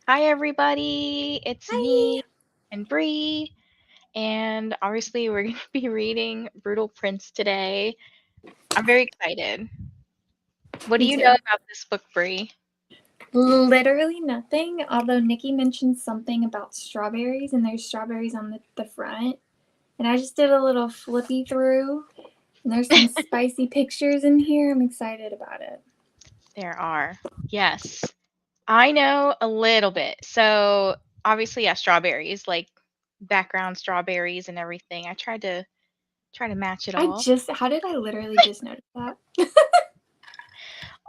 Hi, everybody. It's Hi. me and Bree, and obviously, we're going to be reading Brutal Prince today. I'm very excited. What do Me you know too. about this book, Bree? Literally nothing, although Nikki mentioned something about strawberries, and there's strawberries on the front. And I just did a little flippy through, and there's some spicy pictures in here. I'm excited about it. There are. Yes. I know a little bit. So, obviously, yeah, strawberries, like background strawberries and everything. I tried to match it all. How did I literally just notice that?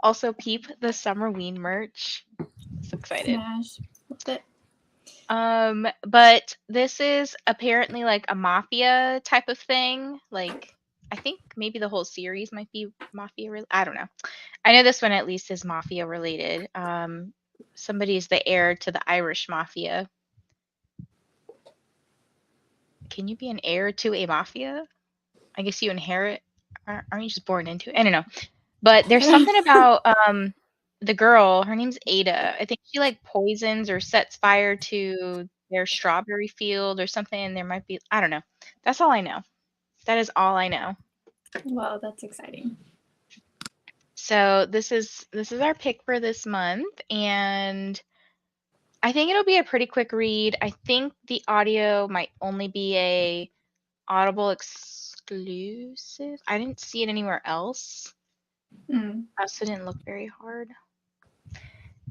Also, peep the Summerween merch. So excited. Smash. With it. But this is apparently like a mafia type of thing. Like, I think maybe the whole series might be mafia. I don't know. I know this one at least is mafia related. Somebody's the heir to the Irish mafia. Can you be an heir to a mafia? I guess you inherit. Aren't you just born into it? I don't know. But there's something about the girl. Her name's Ada. I think she like poisons or sets fire to their strawberry field or something. And there might be. I don't know. That's all I know. That is all I know. Well, that's exciting. So this is our pick for this month, and I think it'll be a pretty quick read. I think the audio might only be a Audible exclusive. I didn't see it anywhere else. Mm. Also didn't look very hard.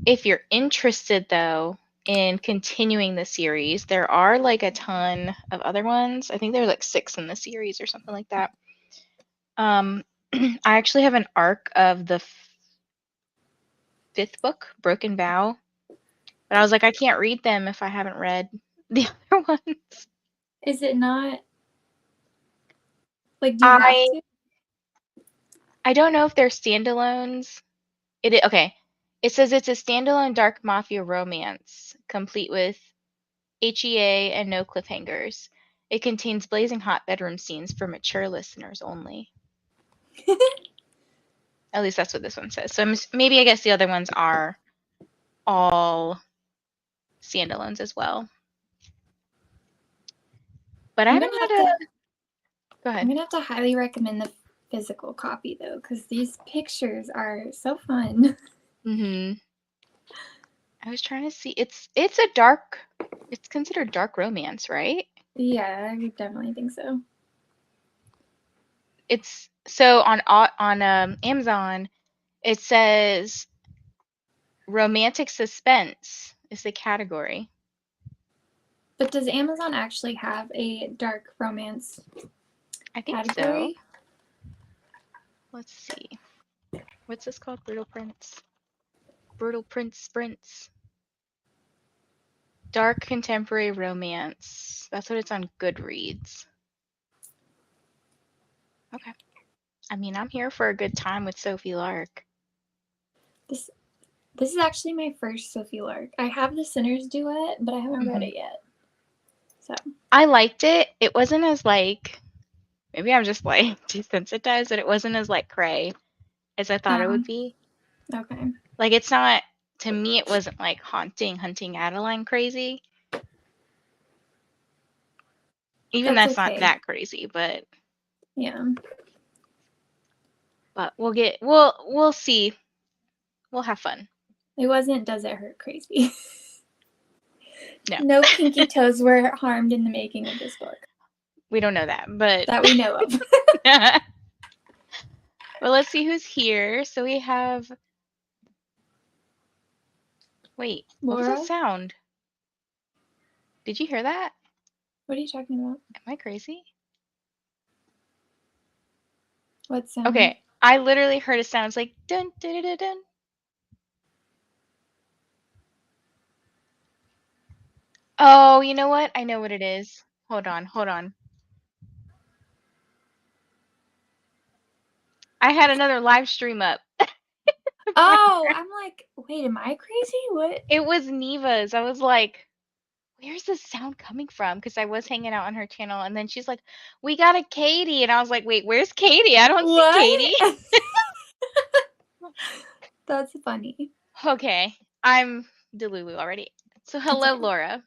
If you're interested though in continuing the series, there are like a ton of other ones. I think there's like 6 in the series or something like that. I actually have an arc of the 5th book, Broken Vow, but I was like, I can't read them if I haven't read the other ones. Is it not like? Do you have I to? I don't know if they're standalones. Okay. It says it's a standalone dark mafia romance, complete with HEA and no cliffhangers. It contains blazing hot bedroom scenes for mature listeners only. At least that's what this one says. So maybe I guess the other ones are all standalones as well. But I I'm gonna don't have know how to. to. Go I'm ahead. gonna have to highly recommend the physical copy though, because these pictures are so fun. Mhm. I was trying to see. It's a dark. It's considered dark romance, right? Yeah, I would definitely think so. It's so on Amazon. It says romantic suspense is the category. But does Amazon actually have a dark romance I think so. category? Let's see. What's this called? Brutal Prince. Brutal Prince Sprints. Dark contemporary romance. That's what it's on Goodreads. Okay. I mean, I'm here for a good time with Sophie Lark. This this is actually my first Sophie Lark. I have the Sinner's Duet, but I haven't read Hmm. it yet. So I liked it. It wasn't as like maybe I'm just like desensitized that it wasn't as like cray as I thought it would be. okay. Like it's not to me it wasn't like hunting Adeline crazy. Even That's that's not okay. that crazy, Yeah. but we'll see. We'll have fun. It wasn't Does It Hurt crazy. No. No pinky toes were harmed in the making of this book. We don't know that, but That we know of. well, let's see who's here. So we have wait, what was that Laura? sound? Did you hear that? What are you talking about? Am I crazy? What sound? Okay, I literally heard a sound. It's like dun dun dun dun. Oh, you know what? I know what it is. Hold on, hold on. I had another live stream up. Oh, I'm like, wait, am I crazy? What? It was Neva's. I was like, where's this sound coming from? Because I was hanging out on her channel, and then she's like, we got a Katie. And I was like, wait, where's Katie? I don't see Katie. What? That's funny. Okay, I'm Delulu already. So hello, okay. Laura.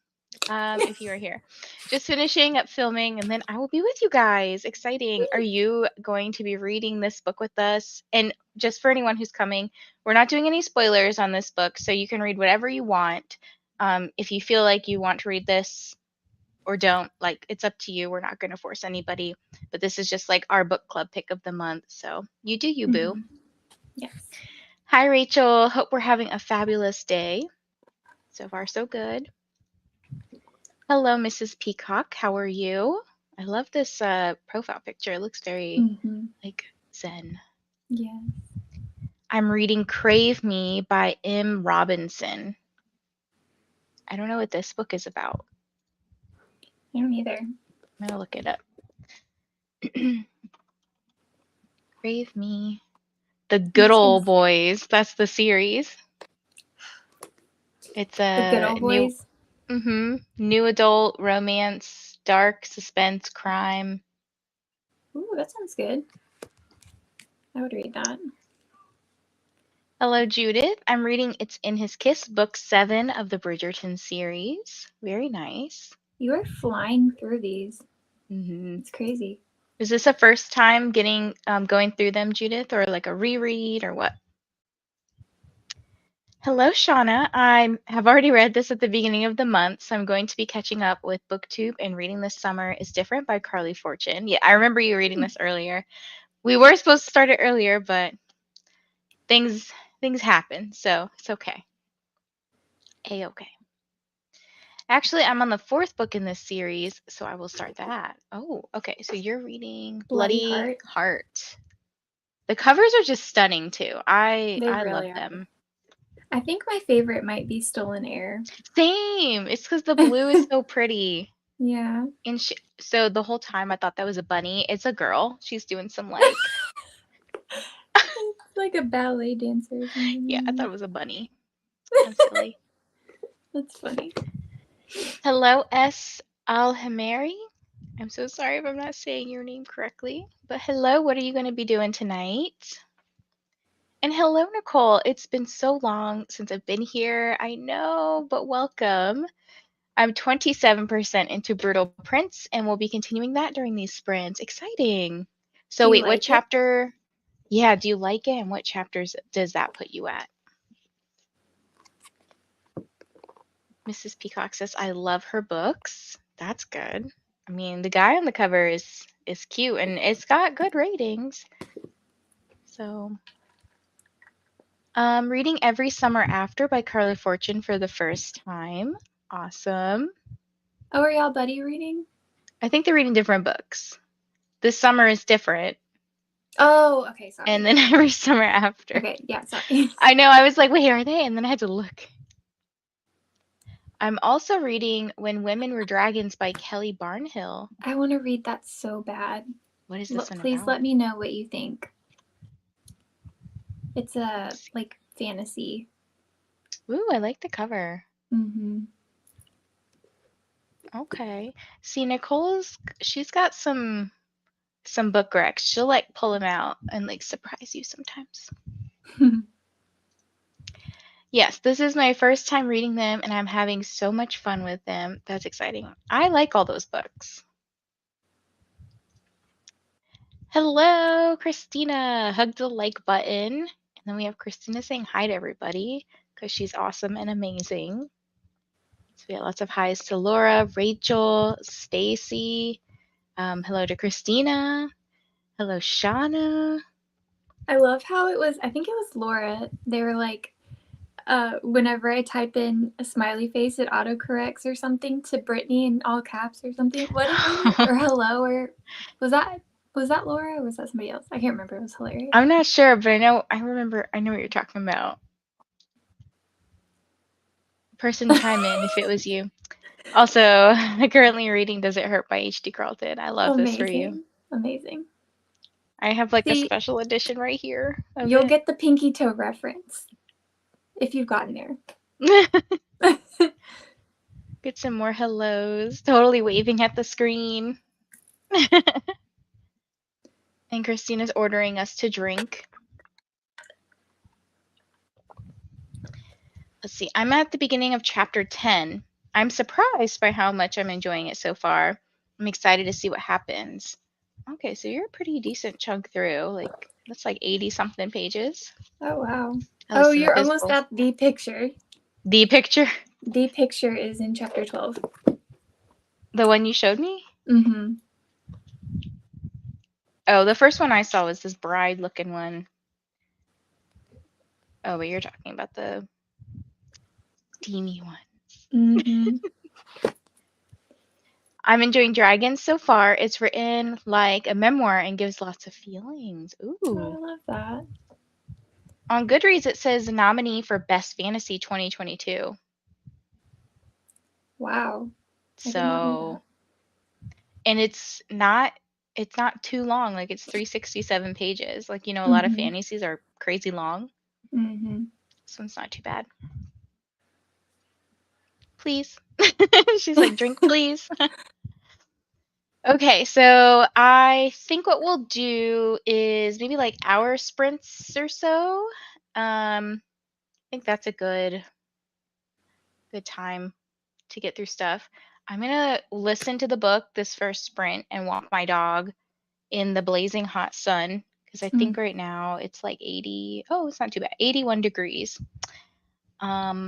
If you are here, just finishing up filming, and then I will be with you guys. Exciting! Are you going to be reading this book with us? And just for anyone who's coming, we're not doing any spoilers on this book, so you can read whatever you want. If you feel like you want to read this or don't, like it's up to you. We're not going to force anybody, but this is just like our book club pick of the month. So you do you, boo. Mm-hmm. Yes. Hi, Rachel. Hope we're having a fabulous day. So far, so good. Hello, Mrs. Peacock. How are you? I love this profile picture. It looks very Mm-hmm. like zen. Yeah. I'm reading Crave Me by M. Robinson. I don't know what this book is about. I don't either. I'm gonna look it up. Crave Me. The I'm Good just gonna Old Boys. That's the series. It's the good a old boys. new adult romance, dark suspense, crime. Ooh, that sounds good. I would read that. Hello, Judith. I'm reading It's in His Kiss, book 7 of the Bridgerton series. Very nice. You are flying through these. hmm It's crazy. Is this a first time getting going through them, Judith, or like a reread or what? Hello, Shauna. I have already read this at the beginning of the month, so I'm going to be catching up with BookTube and reading this summer is different by Carly Fortune. Yeah, I remember you reading this earlier. We were supposed to start it earlier, but things things happen, so it's okay. A-okay. Actually, I'm on the 4th book in this series, so I will start that. Oh, okay. So you're reading Bloody Bloody Heart. Heart. The covers are just stunning too. They I love really are. them. I think my favorite might be Stolen Air. Same. It's because the blue is so pretty. Yeah. And so the whole time I thought that was a bunny. It's a girl. She's doing some like, It's like a ballet dancer or yeah, I thought something. it was a bunny. How silly. That's funny. Hello, S. Alhameri. I'm so sorry if I'm not saying your name correctly. But hello, what are you going to be doing tonight? And hello, Nicole. It's been so long since I've been here. I know, but welcome. I'm 27% into Brutal Prince and we'll be continuing that during these sprints. Exciting. Do So you wait, what like it? chapter? Yeah, do you like it? And what chapters does that put you at? Mrs. Peacock says, I love her books. That's good. I mean, the guy on the cover is cute and it's got good ratings. So, reading Every Summer After by Carly Fortune for the first time. Awesome. Oh, are y'all buddy reading? I think they're reading different books. This summer is different, Oh, okay, and sorry. then every summer after. Okay, yeah, sorry. I know, I was like, wait, are they? And then I had to look. I'm also reading When Women Were Dragons by Kelly Barnhill. I want to read that so bad. What is this one Please about? let me know what you think. It's a Let's see. like fantasy. Ooh, I like the cover. Mm-hmm. Okay. See, she's got some book recs. She'll like pull them out and like surprise you sometimes. Yes, this is my first time reading them and I'm having so much fun with them. That's exciting. I like all those books. Hello, Christina. Hug the like button. And then we have Christina saying hi to everybody because she's awesome and amazing. So we got lots of highs to Laura, Rachel, Stacy. Hello to Christina. Hello, Shauna. I love how it was. I think it was Laura. They were like, whenever I type in a smiley face, it autocorrects or something to Brittany in all caps or something. What did you or hello or was that Laura or was that somebody else? I can't remember. It was hilarious. I'm not sure, but I know what you're talking about. Person chime in if it was you. Also, currently reading Does It Hurt by H.D. Carlton. I love this for you. Amazing, amazing. I have like a See, special edition right here of you'll it. get the pinky toe reference if you've gotten there. Get some more hellos. Totally waving at the screen. And Christina's ordering us to drink. let's see. I'm at the beginning of chapter 10. I'm surprised by how much I'm enjoying it so far. I'm excited to see what happens. Okay, so you're a pretty decent chunk through. Like, that's like 80 something pages. Oh, wow. At Oh, least in the you're almost physical. at the picture. The picture? The picture is in chapter 12. The one you showed me? Mm-hmm. Oh, the first one I saw was this bride looking one. Oh, but you're talking about the steamy one. Mm-hmm. I'm enjoying Dragons so far. It's written like a memoir and gives lots of feelings. Oh, Ooh. I love that. On Goodreads, it says nominee for Best Fantasy 2022. Wow. I did not know So, that. and it's not too long. Like it's 367 pages. Like, a lot of Mm-hmm. fantasies are crazy long. Mm-hmm. This one's not too bad. Please. She's like, drink, please. Okay, so I think what we'll do is maybe like hour sprints or so. I think that's a good time to get through stuff. I'm gonna listen to the book this first sprint and walk my dog in the blazing hot sun because I Mm. think right now it's like 80. Oh, it's not too bad. 81 degrees.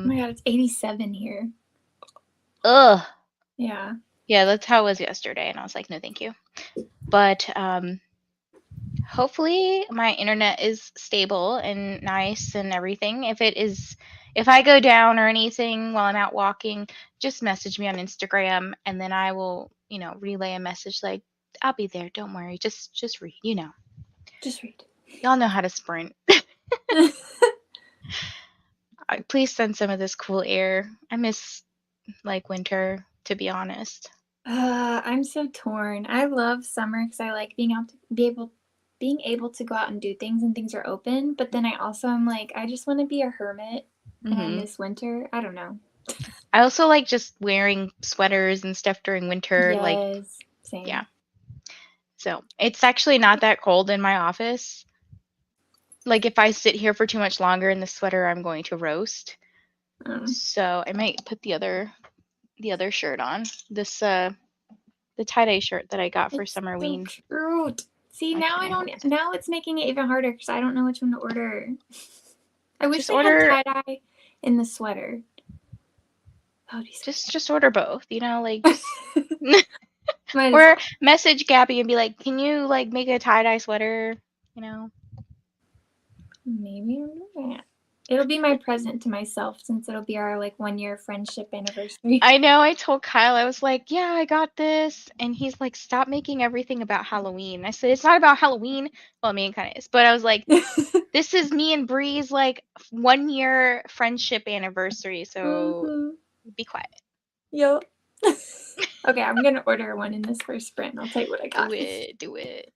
Oh my god, it's 87 here. Ugh. Yeah. Yeah, that's how it was yesterday, and I was like, no, thank you. But hopefully my internet is stable and nice and everything. If I go down or anything while I'm out walking, just message me on Instagram and then I will, relay a message like I'll be there, don't worry. Just read, Just read. Y'all know how to sprint. Please send some of this cool air. I miss like winter, to be honest. I'm so torn. I love summer because I like being able to go out and do things and things are open. But then I also am like, I just want to be a hermit and I Hmm. miss winter. I don't know. I also like just wearing sweaters and stuff during winter. Like, Yes, yeah. same. So it's actually not that cold in my office. Like if I sit here for too much longer in the sweater, I'm going to roast. Um, So I might put the other shirt on. The tie-dye shirt that I got for it's so Summerween. cute. See, Why now can't I I hold don't. it? Now it's making it even harder because I don't know which one to order. I wish Just they had order tie dye in the sweater. That would be so just order both, like just cute. Might as or well. message Gabby and be like, "Can you like make a tie-dye sweater?" You know. Maybe I'll do that. It'll be my present to myself since it'll be our like 1 year friendship anniversary. I know I told Kyle, I was like, "Yeah, I got this." And he's like, "Stop making everything about Halloween." I said, "It's not about Halloween." Well, I mean, it kind of is. But I was like, this is me and Bree's like 1 year friendship anniversary, so Mm-hmm. be quiet. Yup. Okay, I'm gonna order one in this first sprint. I'll tell you what I Do got. it, do it.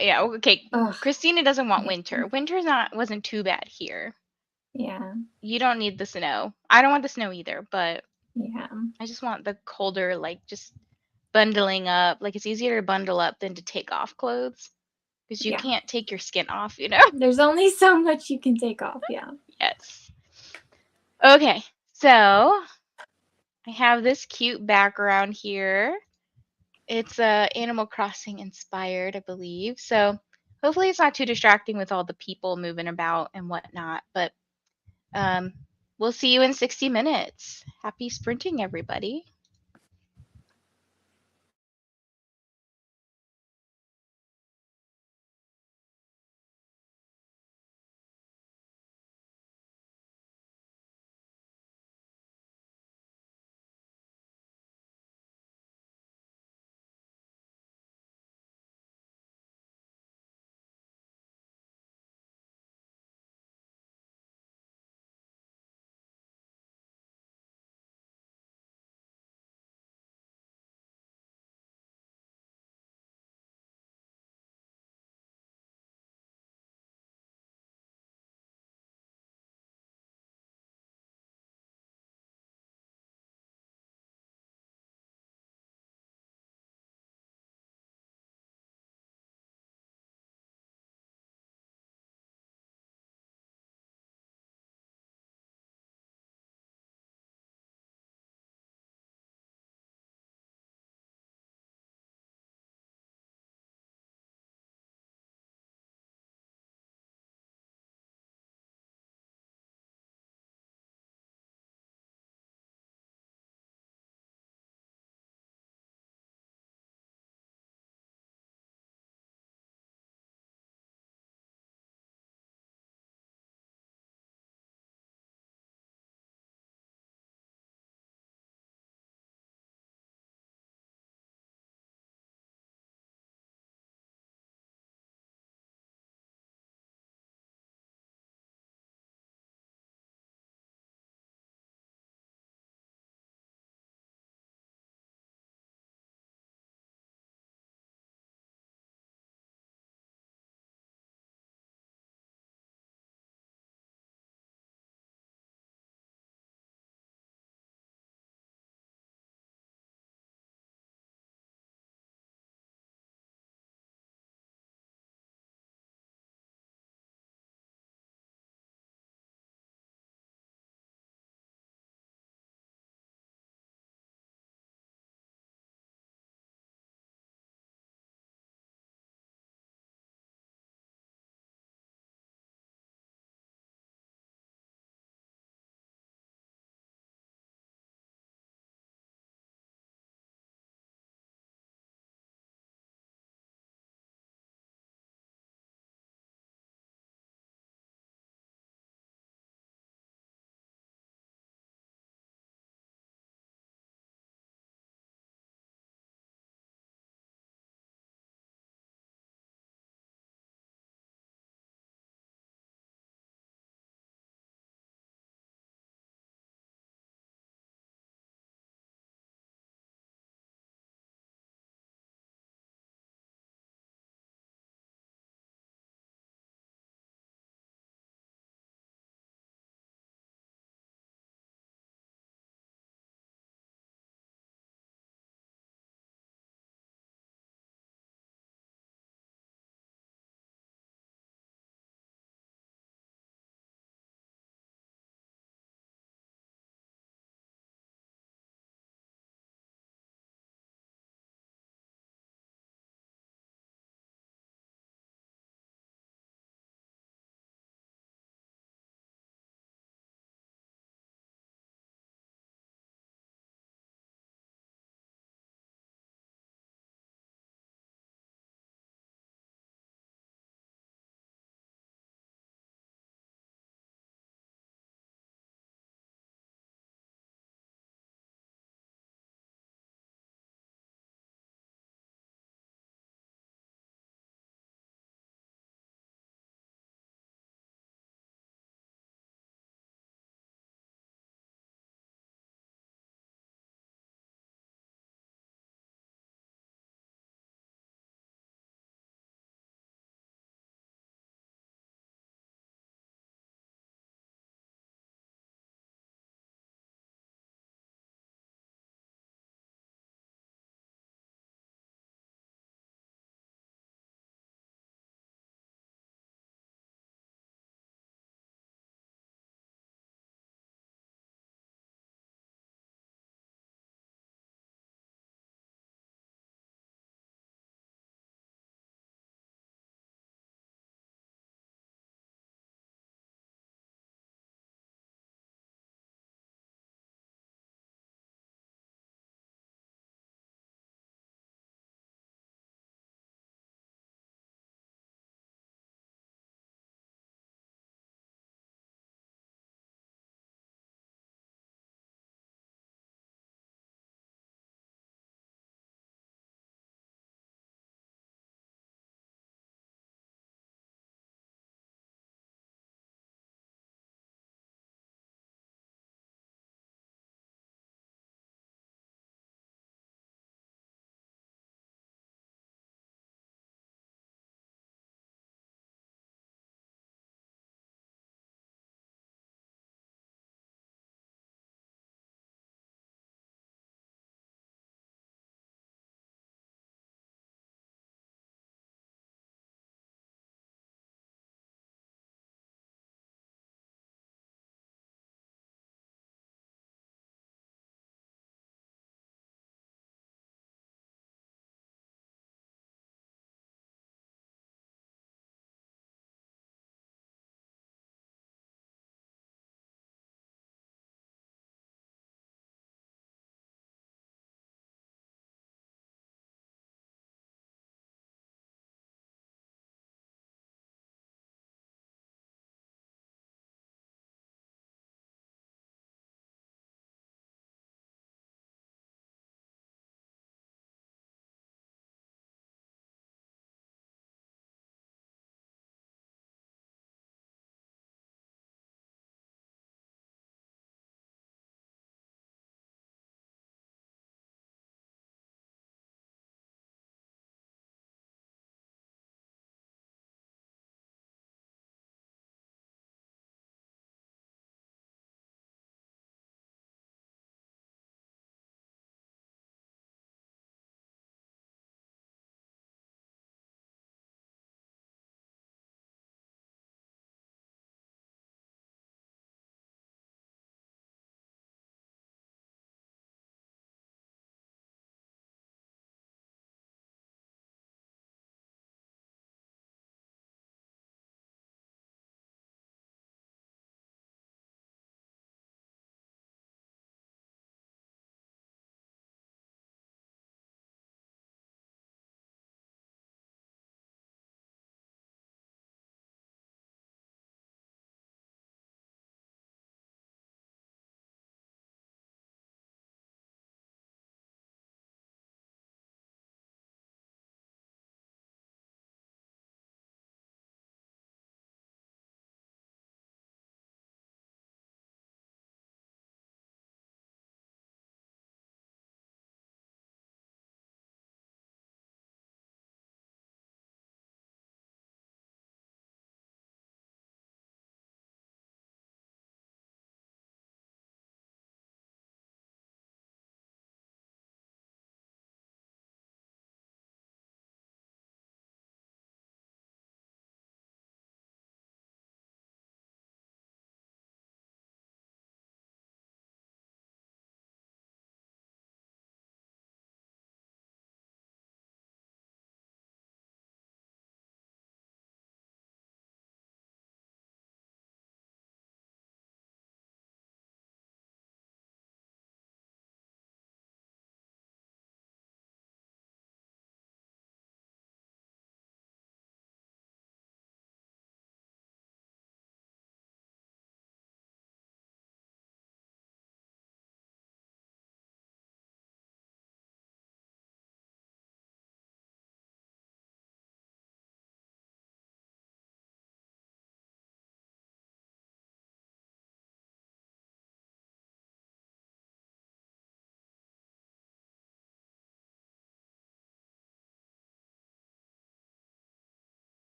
Yeah, okay. Ugh. Christina doesn't want Yeah. winter. Winter's not wasn't too bad here. Yeah. You don't need the snow. I don't want the snow either, but Yeah. I just want the colder, like just bundling up. Like it's easier to bundle up than to take off clothes because you Yeah. can't take your skin off. There's only so much you can take off. Yeah. Yes. Okay, so I have this cute background here. It's Animal Crossing inspired, I believe. So hopefully it's not too distracting with all the people moving about and whatnot. But um, we'll see you in 60 minutes. Happy sprinting, everybody.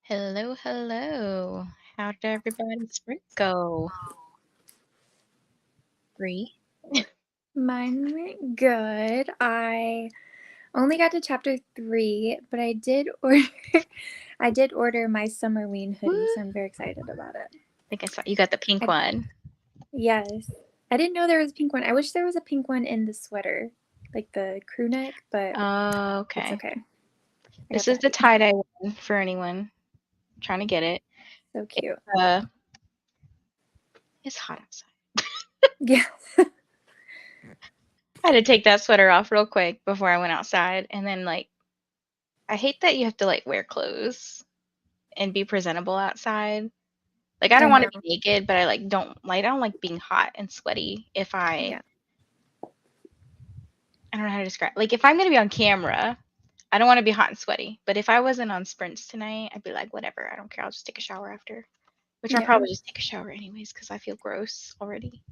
Hello, hello. How did everybody's sprint go? 3. Mine went good. I only got to chapter 3, but I did order my Summerween hoodie, so I'm very excited about it. I think I saw you got the pink one. Yes. I didn't know there was a pink one. I wish there was a pink one in the sweater, like the crew neck, but Oh, it's okay. okay. This is the tie-dye one for anyone trying to get it. So cute. It's hot outside. Yeah. I had to take that sweater off real quick before I went outside, and then I hate that you have to wear clothes and be presentable outside. I don't want to be naked, but I don't like being hot and sweaty if I don't know how to describe. If I'm gonna be on camera, I don't want to be hot and sweaty. But if I wasn't on sprints tonight, I'd be like, whatever, I don't care. I'll just take a shower after. Which I'll probably just take a shower anyways because I feel gross already.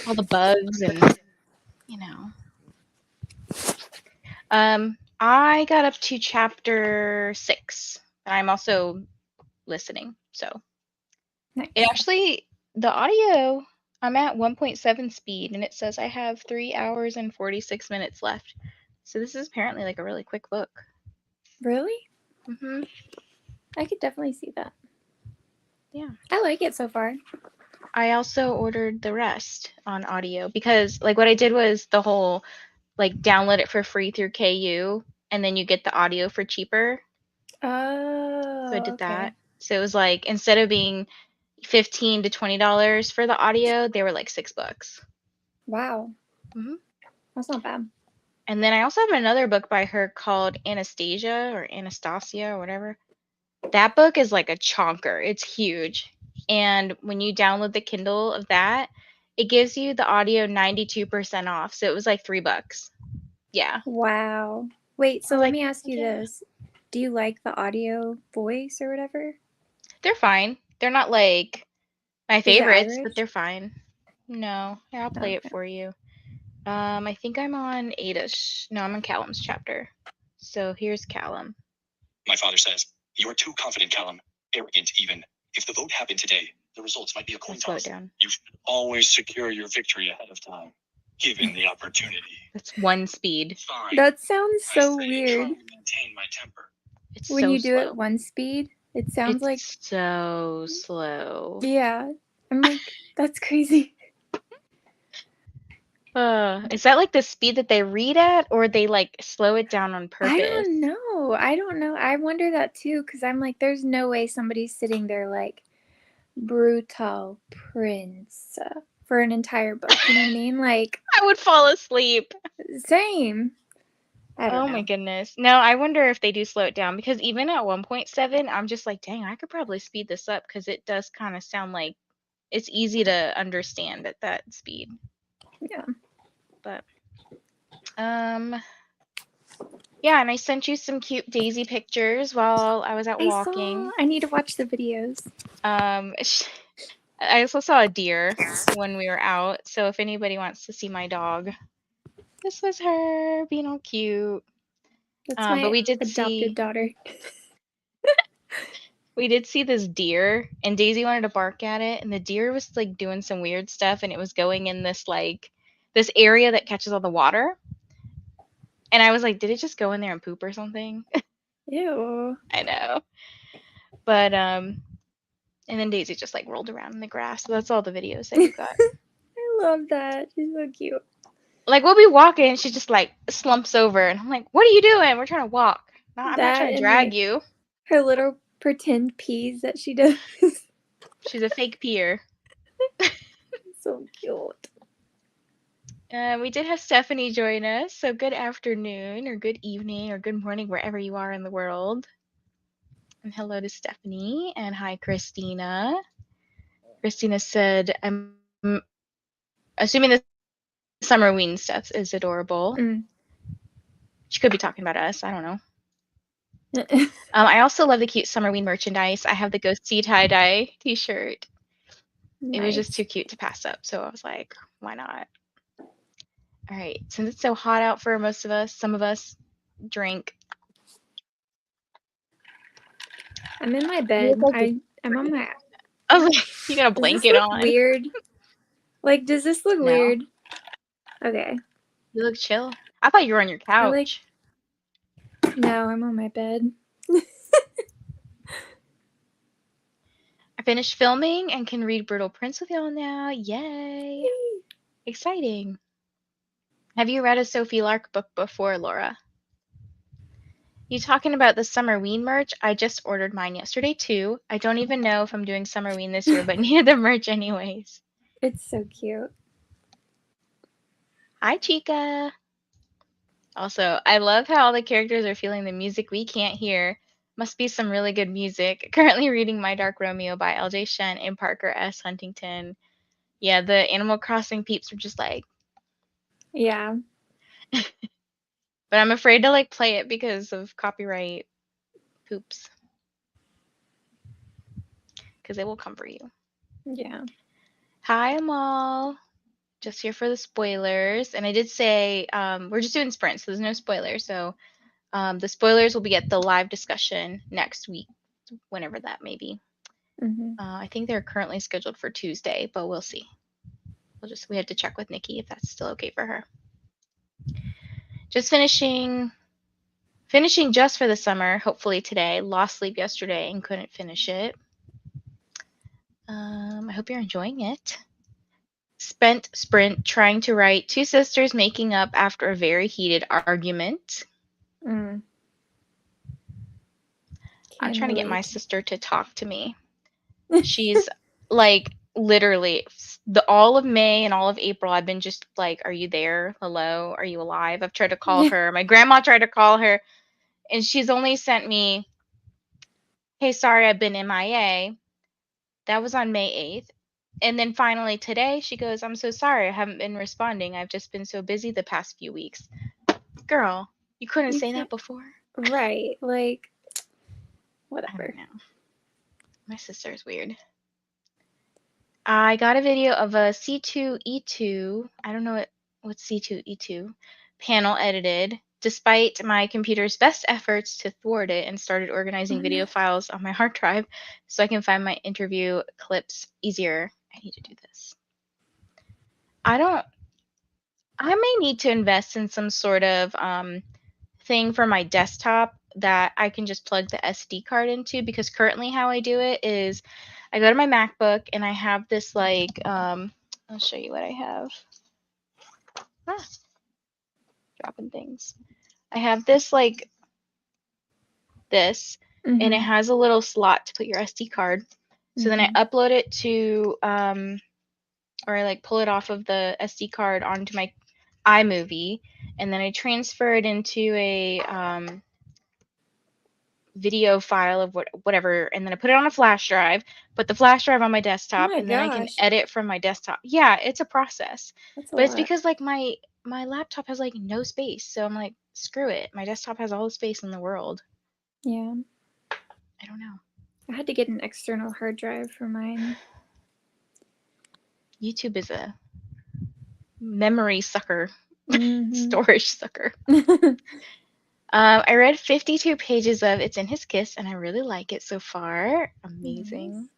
All the bugs and you know. I got up to chapter 6, and I'm also listening. So it actually the audio. I'm at 1.7 speed, and it says I have 3 hours and 46 minutes left. So this is apparently a really quick book. Really? Mhm. I could definitely see that. Yeah. I like it so far. I also ordered the rest on audio because what I did was the whole download it for free through KU and then you get the audio for cheaper. Oh, So I did that. So it was instead of being $15 to $20 for the audio, they were $6. Wow. Mhm. That's not bad. And then I also have another book by her called Anastasia or Anastasia or whatever. That book is like a chonker. It's huge. And when you download the Kindle of that, it gives you the audio 92% off. So it was $3. Yeah. Wow. Wait, so let me ask you yeah. this. Do you like the audio voice or whatever? They're fine. They're not my Is it favorites, but Irish? they're fine. No, yeah, I'll play it for you. I think I'm on Ada's. No, I'm on Callum's chapter. So here's Callum. My father says, "You're too confident, Callum. Arrogant, even. If the vote happened today, the results might be a coin toss. Slow it down. You should always secure your victory ahead of time, given the opportunity." That's 1 speed. Fine. That sounds so weird. Trying to maintain my temper. It's when so you do slow. it 1 speed, it sounds it's so slow. Yeah. I'm like, that's crazy. Is that the speed that they read at, or they slow it down on purpose? I don't know. I wonder that too, because I'm like, there's no way somebody's sitting there brutal prince for an entire book. You know what I mean? I would fall asleep. Same. I don't know. My goodness. No, I wonder if they do slow it down because even at 1.7, I'm just dang, I could probably speed this up because it does kind of sound like it's easy to understand at that speed. Yeah. But yeah, and I sent you some cute daisy pictures while I was out walking. I need to watch the videos. I also saw a deer when we were out, so if anybody wants to see my dog, this was her being all cute. That's my but we did adopted daughter. We did see this deer, and Daisy wanted to bark at it, and the deer was doing some weird stuff, and it was going in this this area that catches all the water. And I was like, did it just go in there and poop or something? Ew. I know. But and then Daisy just rolled around in the grass. So that's all the videos that you got. I love that. She's so cute. We'll be walking, and she just slumps over, and I'm like, "What are you doing? We're trying to walk. I'm not trying to drag you." Her little pretend peas that she does. She's a fake peer. So cute. We did have Stephanie join us, so good afternoon, or good evening, or good morning, wherever you are in the world. And hello to Stephanie, and hi, Christina. Christina said, I'm assuming the Summerween stuff is adorable. She could be talking about us. I don't know. I also love the cute Summerween merchandise. I have the Go See Tie-Dye t-shirt. Nice. It was just too cute to pass up, so I was like, why not? All right, since it's so hot out for most of us, some of us drink. I'm in my You bed. look like I'm on my. I was like, you got a Does this blanket look on. weird? Like, does this look No. weird? Okay. You look chill. I thought you were on your couch. No, I'm on my bed. I finished filming and can read Brutal Prince with y'all now. Yay. Exciting. Have you read a Sophie Lark book before, Laura? You talking about the Summerween merch? I just ordered mine yesterday too. I don't even know if I'm doing Summerween this year, but needed the merch anyways. It's so cute. Hi, Chica. Also, I love how all the characters are feeling the music we can't hear. Must be some really good music. Currently reading My Dark Romeo by LJ Shen and Parker S. Huntington. Yeah, the Animal Crossing peeps are just like, Yeah. but I'm afraid to like play it because of copyright poops. Because it will come for you. Yeah. Hi, Amal. Just here for the spoilers. And I did say we're just doing sprints, so there's no spoilers. So the spoilers will be at the live discussion next week, whenever that may be. Mm-hmm. I think they're currently scheduled for Tuesday, but we'll see. We have to check with Nikki if that's still okay for her. Just finishing just for the summer, hopefully today. Lost sleep yesterday and couldn't finish it. I hope you're enjoying it. Spent sprint trying to write two sisters making up after a very heated argument. Mm. I'm trying to get my relate. sister to talk to me. She's like literally all of May and all of April I've been just like, are you there? Hello? Are you alive? I've tried to call her. My grandma tried to call her and she's only sent me, hey, sorry, I've been MIA. That was on May 8th. And then finally today she goes, I'm so sorry, I haven't been responding. I've just been so busy the past few weeks. Girl, you couldn't say that before? Right. Like, I whatever. don't know. My sister's weird. I got a video of a C2E2, I don't know what's C2E2, panel edited, despite my computer's best efforts to thwart it, and started organizing video files on my hard drive so I can find my interview clips easier. I need to do this. I may need to invest in some sort of thing for my desktop that I can just plug the SD card into, because currently how I do it is I go to my MacBook and I have this like I'll show you what I have. Dropping things. I have this like this, and it has a little slot to put your SD card. So then I upload it to or I like pull it off of the SD card onto my iMovie, and then I transfer it into a video file of whatever, and then I put it on a flash drive, put the flash drive on my desktop, and then I can edit from my desktop. Yeah, it's a process. But it's because like my laptop has like no space, so I'm like, screw it. My desktop has all the space in the world. Yeah. I don't know. I had to get an external hard drive for mine. YouTube is a memory sucker, storage sucker. I read 52 pages of It's in His Kiss, and I really like it so far. Amazing. Nice.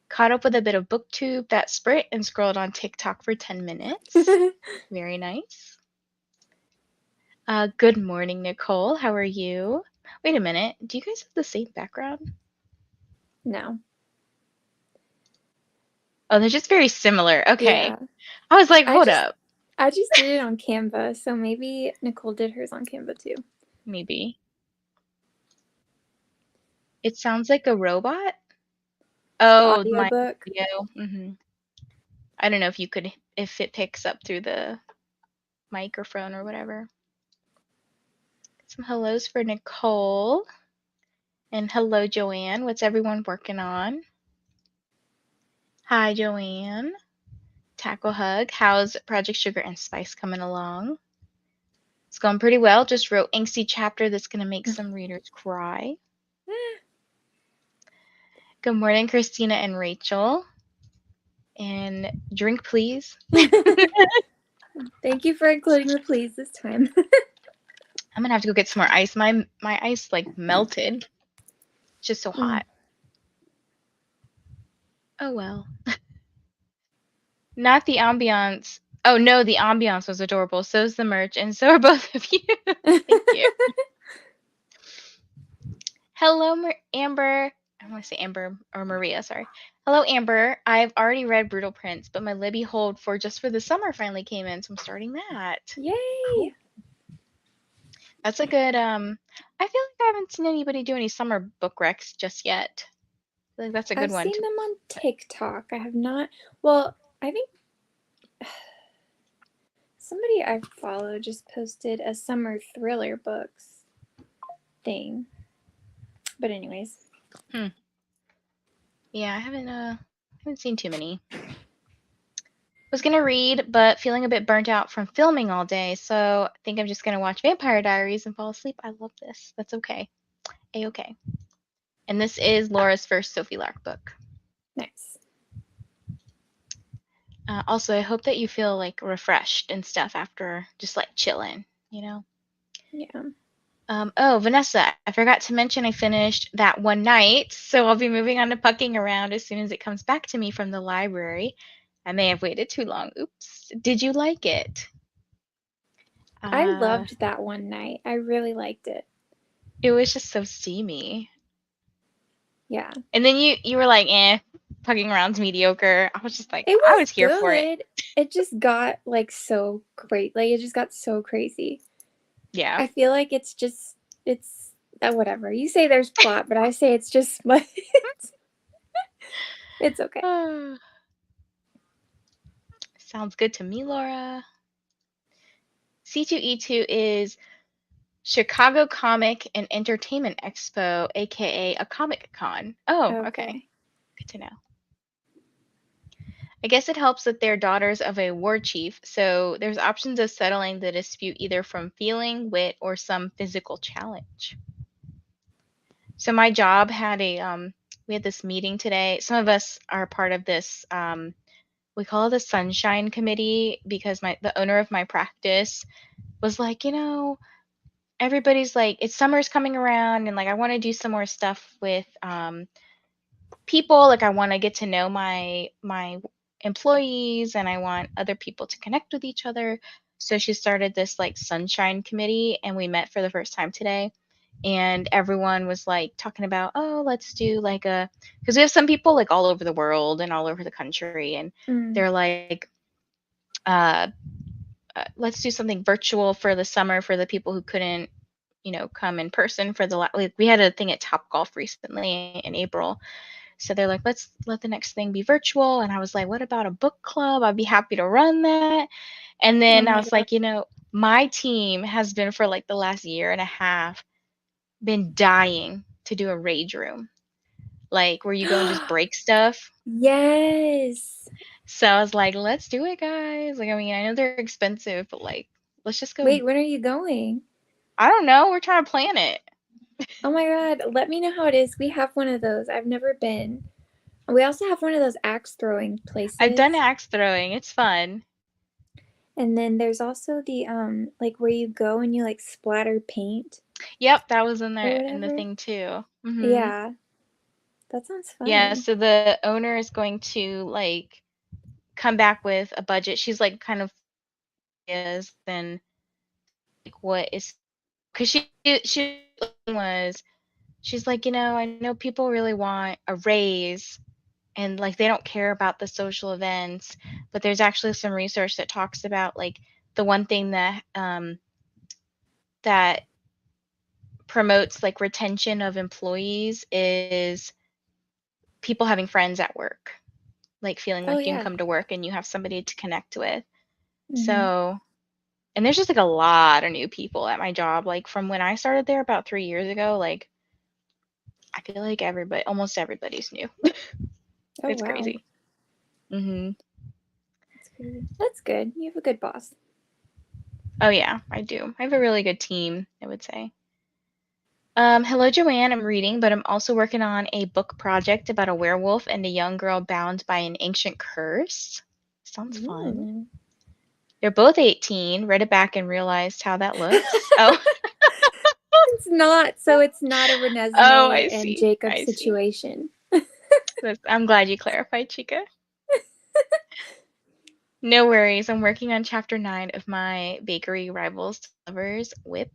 Caught up with a bit of booktube, that sprint, and scrolled on TikTok for 10 minutes. Very nice. Good morning, Nicole. How are you? Wait a minute. Do you guys have the same background? No. Oh, they're just very similar. Okay. Yeah. I was like, hold up. I just did it on Canva, so maybe Nicole did hers on Canva too. Maybe. It sounds like a robot. Oh, my video. I don't know if it picks up through the microphone or whatever. Some hellos for Nicole. And hello, Joanne. What's everyone working on? Hi, Joanne. Tackle Hug. How's Project Sugar and Spice coming along? It's going pretty well. Just wrote angsty chapter that's going to make some readers cry. Good morning, Christina and Rachel. And drink, please. Thank you for including the please this time. I'm going to have to go get some more ice. My ice, like, melted. It's just so hot. Oh well. Not the ambiance. Oh no, the ambiance was adorable. So's the merch, and so are both of you. Thank you. Hello, Amber. I want to say Amber or Maria, sorry. Hello, Amber. I've already read Brutal Prince, but my Libby hold for Just for the Summer finally came in, so I'm starting that. Yay! Cool. That's a good, I feel like I haven't seen anybody do any summer book recs just yet. I feel like that's a good one. I've seen them on TikTok. I have not. Well, I think somebody I follow just posted a summer thriller books thing. But anyways. Yeah, I haven't seen too many. Was gonna read, but feeling a bit burnt out from filming all day, so I think I'm just gonna watch Vampire Diaries and fall asleep. I love this. That's okay. A-okay. And this is Laura's first Sophie Lark book. Nice. Also, I hope that you feel like refreshed and stuff after just like chilling, you know? Yeah. Oh, Vanessa, I forgot to mention I finished That One Night, so I'll be moving on to Pucking Around as soon as it comes back to me from the library. I may have waited too long. Oops. Did you like it? I loved That One Night. I really liked it. It was just so steamy. Yeah. And then you were like, Pucking Around's mediocre. I was just like, I was here for it. It just got like so great. Like it just got so crazy. Yeah. I feel like it's whatever. You say there's plot, but I say it's just it's okay. Sounds good to me, Laura. C2E2 is Chicago Comic and Entertainment Expo, aka a Comic Con. Oh, okay. Good to know. I guess it helps that they're daughters of a war chief, so there's options of settling the dispute either from feeling, wit, or some physical challenge. So my job had we had this meeting today. Some of us are part of this we call it the Sunshine Committee because the owner of my practice was like, everybody's like, it's summer's coming around and like I want to do some more stuff with people. Like I want to get to know my employees and I want other people to connect with each other. So she started this like Sunshine Committee and we met for the first time today. And everyone was like talking about, oh, let's do like because we have some people like all over the world and all over the country, and they're like, let's do something virtual for the summer for the people who couldn't, come in person for like we had a thing at Top Golf recently in April. So they're like, let's let the next thing be virtual. And I was like, what about a book club? I'd be happy to run that. And then I was like, my team has been for like the last year and a half been dying to do a rage room, like where you go and just break stuff. Yes. So I was like, let's do it, guys. Like, I mean, I know they're expensive, but like, let's just go. Wait, when are you going? I don't know. We're trying to plan it. Oh my god, let me know how it is. We have one of those. I've never been. We also have one of those axe throwing places. I've done axe throwing. It's fun. And then there's also the like where you go and you like splatter paint. Yep, that was in the thing too. Mm-hmm. Yeah. That sounds fun. Yeah, so the owner is going to like come back with a budget. She's like kind of is then like what is because she was she's like, I know people really want a raise and like they don't care about the social events, but there's actually some research that talks about like the one thing that that promotes like retention of employees is people having friends at work, like feeling like you can come to work and you have somebody to connect with. So, and there's just like a lot of new people at my job, like from when I started there about 3 years ago. Like I feel like almost everybody's new. It's crazy. That's crazy. That's good. You have a good boss. Oh yeah, I do. I have a really good team, I would say. Hello, Joanne. I'm reading, but I'm also working on a book project about a werewolf and a young girl bound by an ancient curse. Sounds fun. They're both 18. Read it back and realized how that looks. Oh. one's not, so it's not a Oh, Renesmee I and see. Jacob I see. situation. I'm glad you clarified, Chica. No worries. I'm working on chapter 9 of my bakery rivals to lovers whip.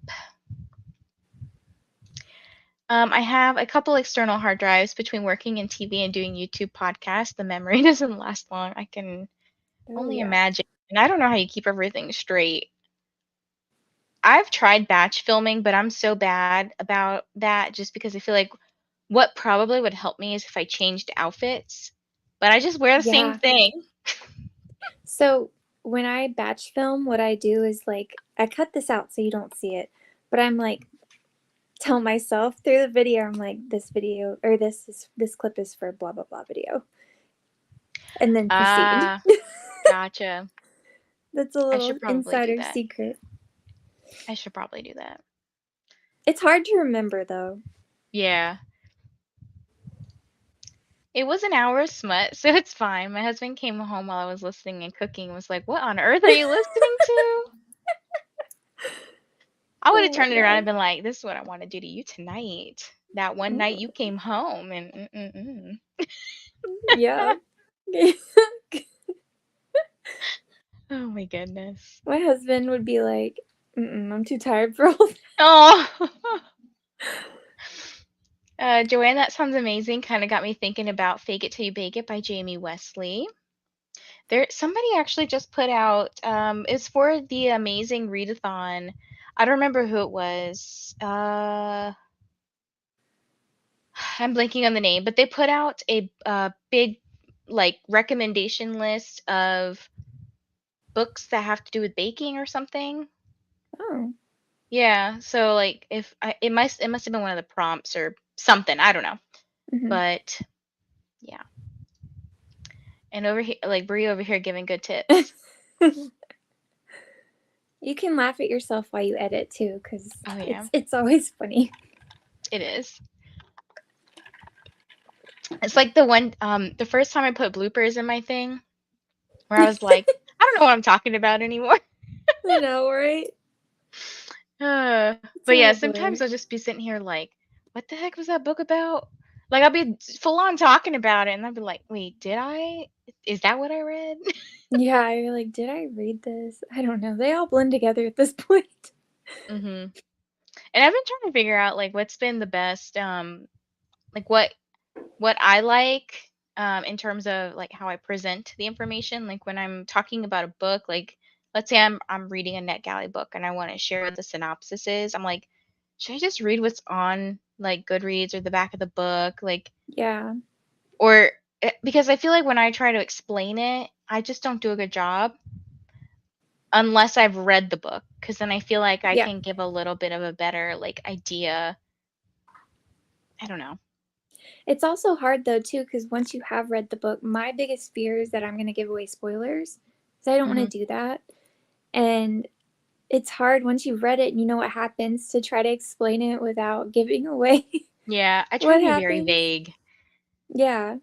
I have a couple external hard drives between working in TV and doing YouTube podcasts. The memory doesn't last long. I can only imagine. And I don't know how you keep everything straight. I've tried batch filming, but I'm so bad about that just because I feel like what probably would help me is if I changed outfits. But I just wear the same Yeah. thing. So when I batch film, what I do is like, I cut this out so you don't see it, but I'm like, tell myself through the video, I'm like, this video, or this clip is for blah, blah, blah video. And then proceed. Ah, gotcha. That's a I little should probably do insider that. secret. I should probably do that. It's hard to remember though. Yeah. It was an hour of smut, so it's fine. My husband came home while I was listening and cooking and was like, "What on earth are you listening to?" I would Oh have my turned it around god. and been like, "This is what I want to do to you tonight. That one night you came home and Yeah. Oh my goodness. My husband would be like, I'm too tired for all that. Oh. Joanne, that sounds amazing. Kind of got me thinking about Fake It Till You Bake It by Jamie Wesley. Somebody actually just put out, it's for the amazing readathon. I don't remember who it was. I'm blanking on the name, but they put out a big like recommendation list of books that have to do with baking or something. Oh. Yeah, so like if I, it must have been one of the prompts or something. I don't know, Mm-hmm. but yeah. And over here, like Brie over here giving good tips. You can laugh at yourself while you edit too, because Oh yeah, it's always funny. it is. It's like the first time I put bloopers in my thing, where I was like, I don't know what I'm talking about anymore. I know, right? It's But all yeah, a blur. sometimes I'll just be sitting here like, what the heck was that book about? Like I'll be full on talking about it, and I'll be like, wait, did I? Is that what I read? Yeah, you're like, did I read this? I don't know. They all blend together at this point. And I've been trying to figure out like what's been the best, like what I like, in terms of like how I present the information. Like when I'm talking about a book, like let's say I'm reading a NetGalley book and I want to share what the synopsis is. I'm like, should I just read what's on like Goodreads or the back of the book, like, Yeah. or because I feel like when I try to explain it, I just don't do a good job unless I've read the book, because then I feel like I Yeah. can give a little bit of a better like idea. I don't know. It's also hard though too, because once you have read the book, my biggest fear is that I'm going to give away spoilers. So I don't want to do that. And it's hard once you've read it and you know what happens to try to explain it without giving away Yeah, I try what to be very happens. vague. Yeah.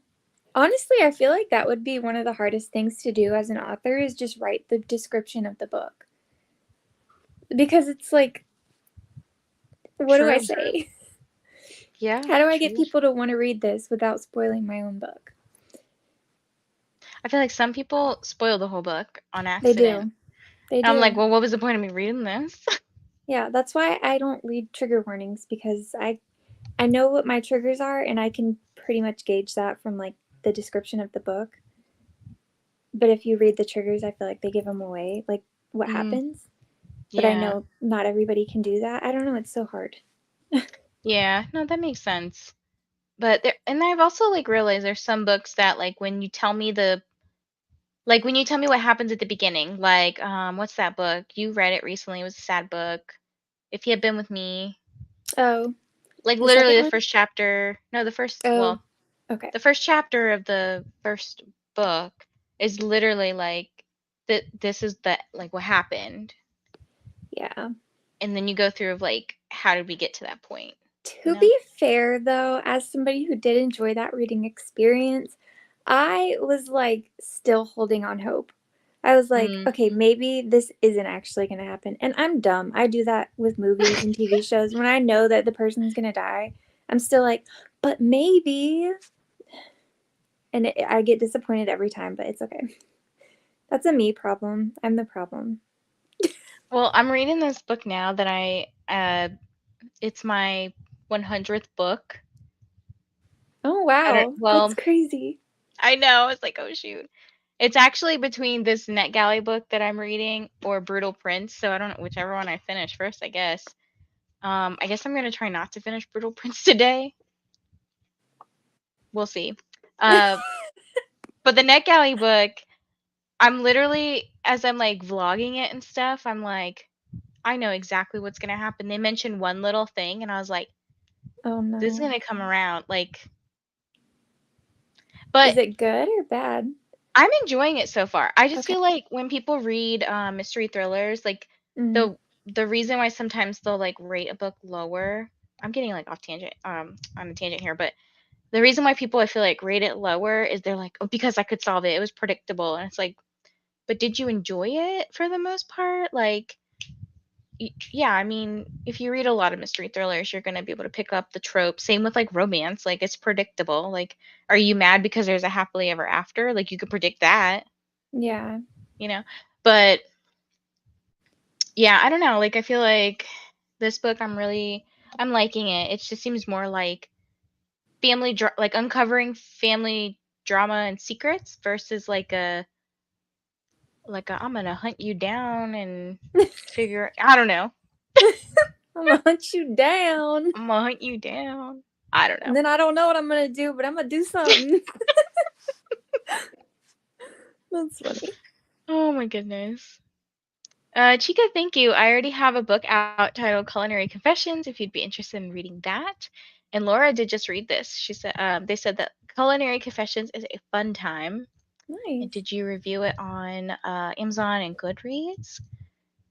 Honestly, I feel like that would be one of the hardest things to do as an author is just write the description of the book. Because it's like, what do I True. say? Yeah, How do I get true. people to want to read this without spoiling my own book? I feel like some people spoil the whole book on They accident. do. They And I'm like, do. well, what was the point of me reading this? Yeah, that's why I don't read trigger warnings because I know what my triggers are and I can pretty much gauge that from like the description of the book. But if you read the triggers, I feel like they give them away, like what happens. But I Yeah. know not everybody can do that. I don't know, it's so hard. Yeah, no, that makes sense. But there, and I've also like realized there's some books that like when you tell me what happens at the beginning, like what's that book? You read it recently, it was a sad book. If You Had Been With Me. Oh, Like the second literally the one? first chapter, no, Oh, okay. the first chapter of the first book is literally like that this is the like what happened. Yeah. And then you go through of like how did we get to that point, you To know? be fair, though, as somebody who did enjoy that reading experience, I was like still holding on hope. I was like, Mm. okay, maybe this isn't actually going to happen. And I'm dumb. I do that with movies and TV shows. When I know that the person's going to die, I'm still like, but maybe. And I get disappointed every time, but it's okay. That's a me problem. I'm the problem. Well, I'm reading this book now that it's my 100th book. Oh, wow. That's Well, crazy. I know. It's like, oh shoot. It's actually between this NetGalley book that I'm reading or Brutal Prince, so I don't know whichever one I finish first, I guess. I guess I'm gonna try not to finish Brutal Prince today. We'll see. Uh, but the NetGalley book, I'm literally as I'm like vlogging it and stuff, I'm like, I know exactly what's gonna happen. They mentioned one little thing, and I was like, Oh, this is no. gonna come around. Like, but Is it good or bad? I'm enjoying it so far. I just Okay. feel like when people read mystery thrillers, like Mm-hmm. the reason why sometimes they'll like rate a book lower. I'm getting like off tangent on a tangent here, but the reason why people I feel like rate it lower is they're like, oh, because I could solve it. It was predictable, and it's like, but did you enjoy it for the most part? Like, yeah, I mean, if you read a lot of mystery thrillers, you're going to be able to pick up the trope. Same with like romance, like it's predictable. Like, are you mad because there's a happily ever after? Like, you could predict that, Yeah. you know? But yeah, I don't know. Like, I feel like this book, I'm liking it. It just seems more like like uncovering family drama and secrets versus like a I'm gonna hunt you down and figure. I don't know. I'm going to hunt you down. I'm gonna hunt you down. I don't And know. then I don't know what I'm going to do, but I'm going to do something. That's funny. Oh my goodness. Chica, thank you. I already have a book out titled Culinary Confessions if you'd be interested in reading that. And Laura did just read this. She said they said that Culinary Confessions is a fun time. And Nice. did you review it on Amazon and Goodreads?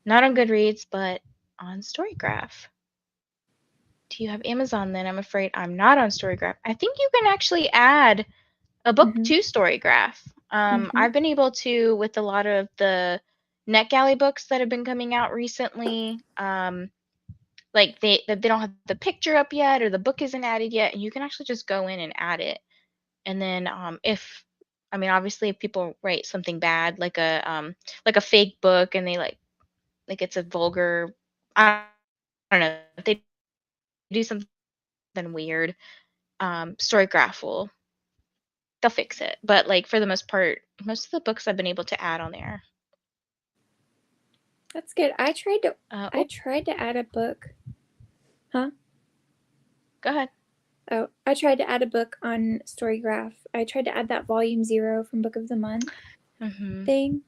Not on Goodreads, but on Storygraph. Do you have Amazon then? I'm afraid I'm not on Storygraph. I think you can actually add a book Mm-hmm. to Storygraph. Mm-hmm. I've been able to with a lot of the NetGalley books that have been coming out recently. Like they don't have the picture up yet or the book isn't added yet, and you can actually just go in and add it. And then if I mean obviously if people write something bad like a fake book and they like it's a vulgar I don't know if they do something weird, Storygraph will they'll fix it. But like for the most part, most of the books I've been able to add on there. That's good. I Oh, tried to add a book. Huh? go ahead. Oh, I tried to add a book on Storygraph. I tried to add that volume 0 from Book of the Month Hmm. thing,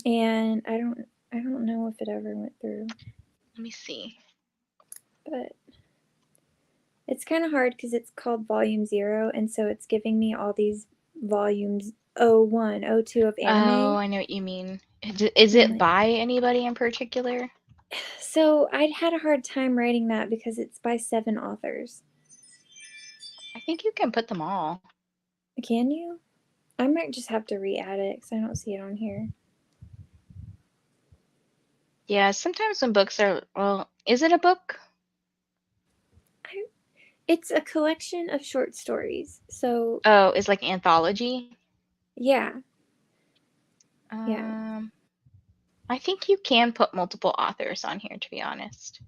and I don't know if it ever went through. Let me see. But it's kind of hard because it's called volume 0, and so it's giving me all these volumes 01, 02 of Oh, anime. I know what you mean. Is And it like, by anybody in particular? so I'd had a hard time writing that because it's by 7 authors. I think you can put them all. Can you? I might just have to re-add it because I don't see it on here. Yeah, sometimes when books are, well, is it a book? It's a collection of short stories. So, Oh, it's like anthology. yeah. Yeah. Um, I think you can put multiple authors on here, to be honest.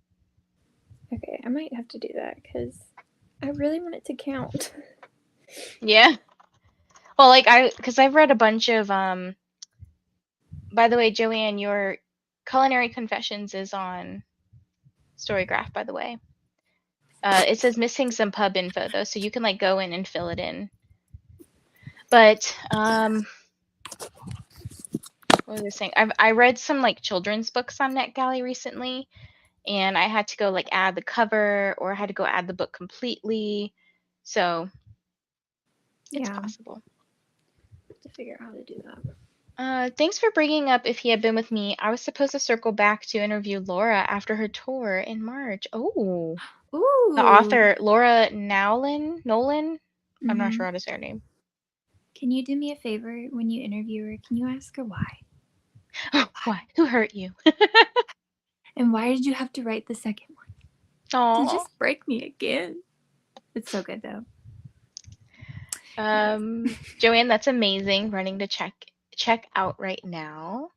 Okay, I might have to do that because I really want it to count. Yeah. Well, like because I've read a bunch of by the way, Joanne, your Culinary Confessions is on Storygraph, by the way. It says missing some pub info though, so you can like go in and fill it in. But what was I saying? I read some like children's books on NetGalley recently, and I had to go like add the cover or I had to go add the book completely. So it's Yeah, possible. to figure out how to do that. Thanks for bringing up If He Had Been With Me. I was supposed to circle back to interview Laura after her tour in March. Oh, the Ooh. author, Laura Nolan. I'm not Mm-hmm. sure how to say her name. Can you do me a favor when you interview her? Can you ask her why? Why? Who hurt you? And why did you have to write the second one? To Oh. just break me again. It's so good though. Anyways. Joanne, that's amazing. Running to check out right now.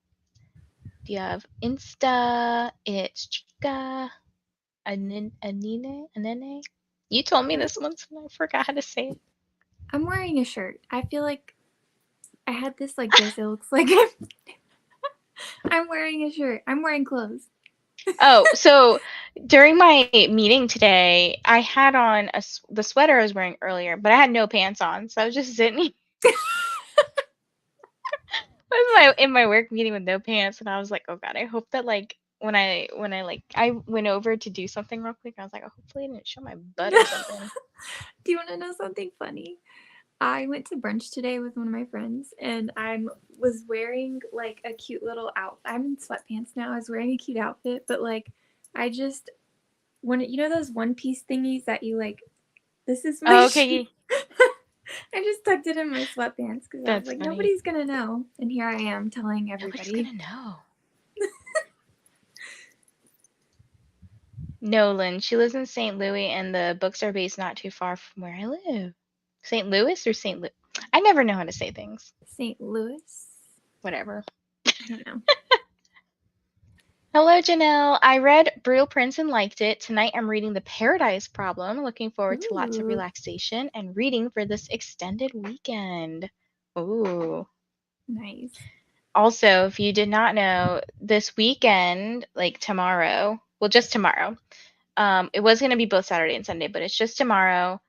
Do you have Insta? It's Chica Anine. You told me this once and I forgot how to say it. I'm wearing a shirt. I feel like I had this like this. It looks like I'm wearing a shirt. I'm wearing clothes. Oh, so during my meeting today, I had on the sweater I was wearing earlier, but I had no pants on, so I was just sitting in my work meeting with no pants, and I was like, oh god, I hope that like when I like I went over to do something real quick, I was like, oh, hopefully I didn't show my butt or something. Do you want to know something funny? I went to brunch today with one of my friends, and I was wearing like a cute little outfit. I'm in sweatpants now. I was wearing a cute outfit, but like I just you know those one piece thingies that you like. This is my Oh, shirt. okay, I just tucked it in my sweatpants because I was that's like, funny. nobody's gonna know, and here I am telling Nobody's everybody. gonna know. Nolan, she lives in St. Louis, and the books are based not too far from where I live. St. Louis or St. Louis? I never know how to say things. St. Louis. Whatever. I don't know. Hello, Janelle. I read Brutal Prince and liked it. Tonight I'm reading The Paradise Problem. Looking forward to lots of Ooh. relaxation and reading for this extended weekend. Ooh. Nice. Also, if you did not know, this weekend, like tomorrow, well, just tomorrow, it was going to be both Saturday and Sunday, but it's just tomorrow.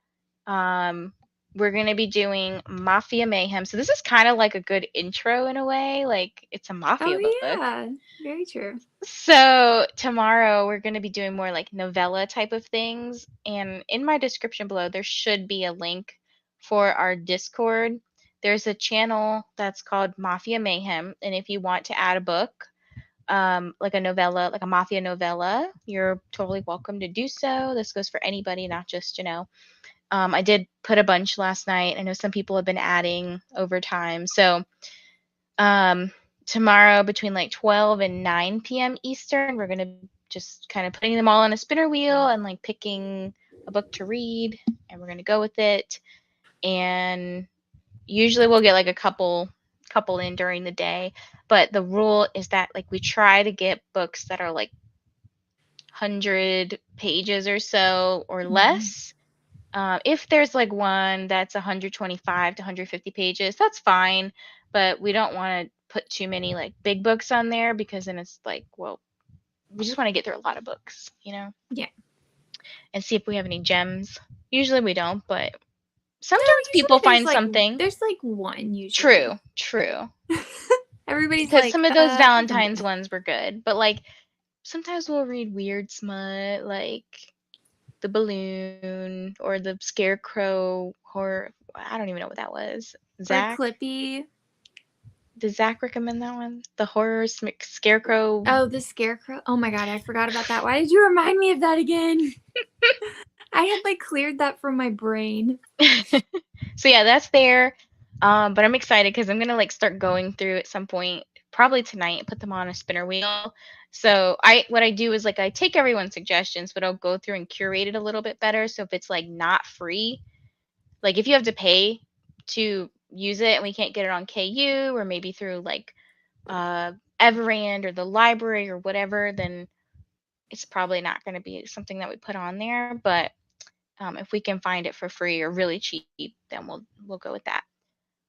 We're going to be doing Mafia Mayhem. So this is kind of like a good intro in a way. Like it's a mafia book. Yeah, very true. So tomorrow we're going to be doing more like novella type of things. And in my description below, there should be a link for our Discord. There's a channel that's called Mafia Mayhem. And if you want to add a book, like a novella, like a mafia novella, you're totally welcome to do so. This goes for anybody, not just, I did put a bunch last night. I know some people have been adding over time. So tomorrow between like 12 and 9 p.m. Eastern, we're going to just kind of putting them all on a spinner wheel and like picking a book to read, and we're going to go with it. And usually we'll get like a couple in during the day, but the rule is that like we try to get books that are like 100 pages or so or less. If there's like one that's 125 to 150 pages, that's fine, but we don't want to put too many like big books on there because then it's like, well, we just want to get through a lot of books, Yeah. and see if we have any gems. Usually we don't, but No, sometimes usually people there's find like something. there's like one usually. True. Everybody's Because like, some of those Valentine's someday. ones were good, but like sometimes we'll read weird smut like the balloon or the scarecrow horror. I don't even know what that was. Or Zach, Clippy. did Zach recommend that one? The horror scarecrow. Oh, the scarecrow. Oh my god, I forgot about that. Why did you remind me of that again? I had like cleared that from my brain. So yeah, that's there. But I'm excited because I'm gonna like start going through at some point, probably tonight, and put them on a spinner wheel. So what I do is like I take everyone's suggestions, but I'll go through and curate it a little bit better. So if it's like not free, like if you have to pay to use it and we can't get it on KU or maybe through like Everand or the library or whatever, then it's probably not going to be something that we put on there. But if we can find it for free or really cheap, then we'll go with that.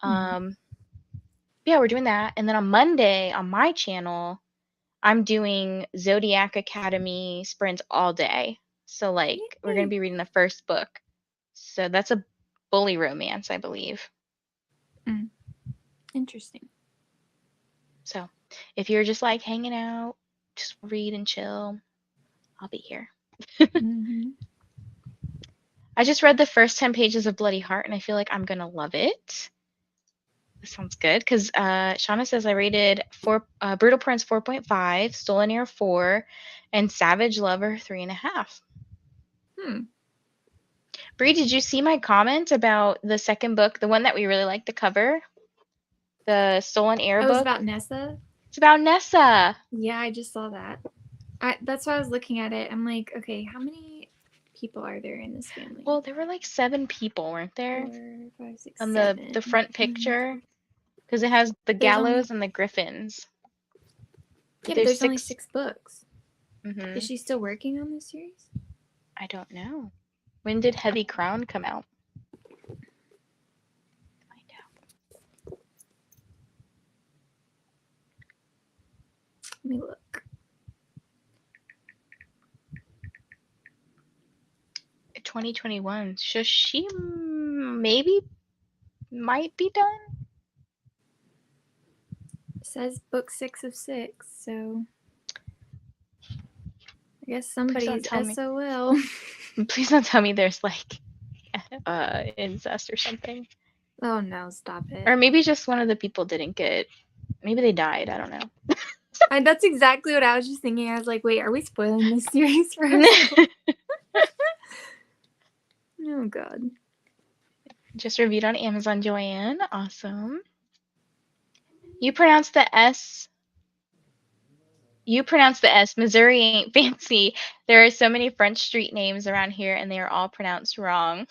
Yeah, we're doing that. And then on Monday on my channel, I'm doing Zodiac Academy sprints all day. So like we're going to Yay. be reading the first book. So that's a bully romance, I believe. Interesting. So if you're just like hanging out, just read and chill, I'll be here. I just read the first 10 pages of Bloody Heart and I feel like I'm going to love it. This sounds good because Shauna says I rated Brutal Prince 4.5, Stolen Air 4, and Savage Lover 3.5. Bree, did you see my comment about the second book, the one that we really liked the cover? The Stolen Air It was book? about Nessa? It's about Nessa. Yeah, I just saw that. That's why I was looking at it. I'm like, okay, how many people are there in this family? Well, there were like 7 people, weren't there? 4, 5, 6, On 7. the front picture. Because it has the gallows and the griffins. Yeah, but there's only 6 books. Mm-hmm. Is she still working on this series? I don't know. When did Heavy Crown come out? Find out. Let me look. 2021. So she maybe might be done. It says book 6 of 6, so I guess somebody's SOL. Please don't tell me there's like incest or something. Oh no, stop it. Or maybe just one of the people didn't get. Maybe they died. I don't know. And that's exactly what I was just thinking. I was like, wait, are we spoiling this series for ourselves? Oh god. Just reviewed on Amazon, Joanne. Awesome. You pronounce the S. Missouri ain't fancy. There are so many French street names around here, and they are all pronounced wrong.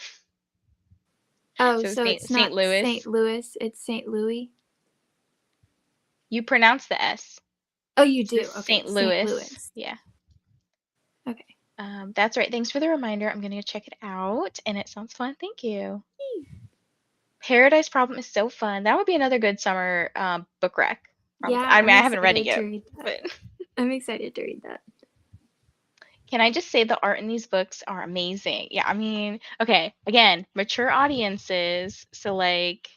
Oh, so it's not St. Louis, it's St. Louis? You pronounce the S. Oh, you do? Okay. St. Louis. Yeah. Okay. That's right. Thanks for the reminder. I'm going to go check it out, and it sounds fun. Thank you. Paradise Problem is so fun. That would be another good summer book rec. Yeah, I mean, I haven't read it yet. But I'm excited to read that. Can I just say the art in these books are amazing? Yeah, I mean, okay, again, mature audiences. So like,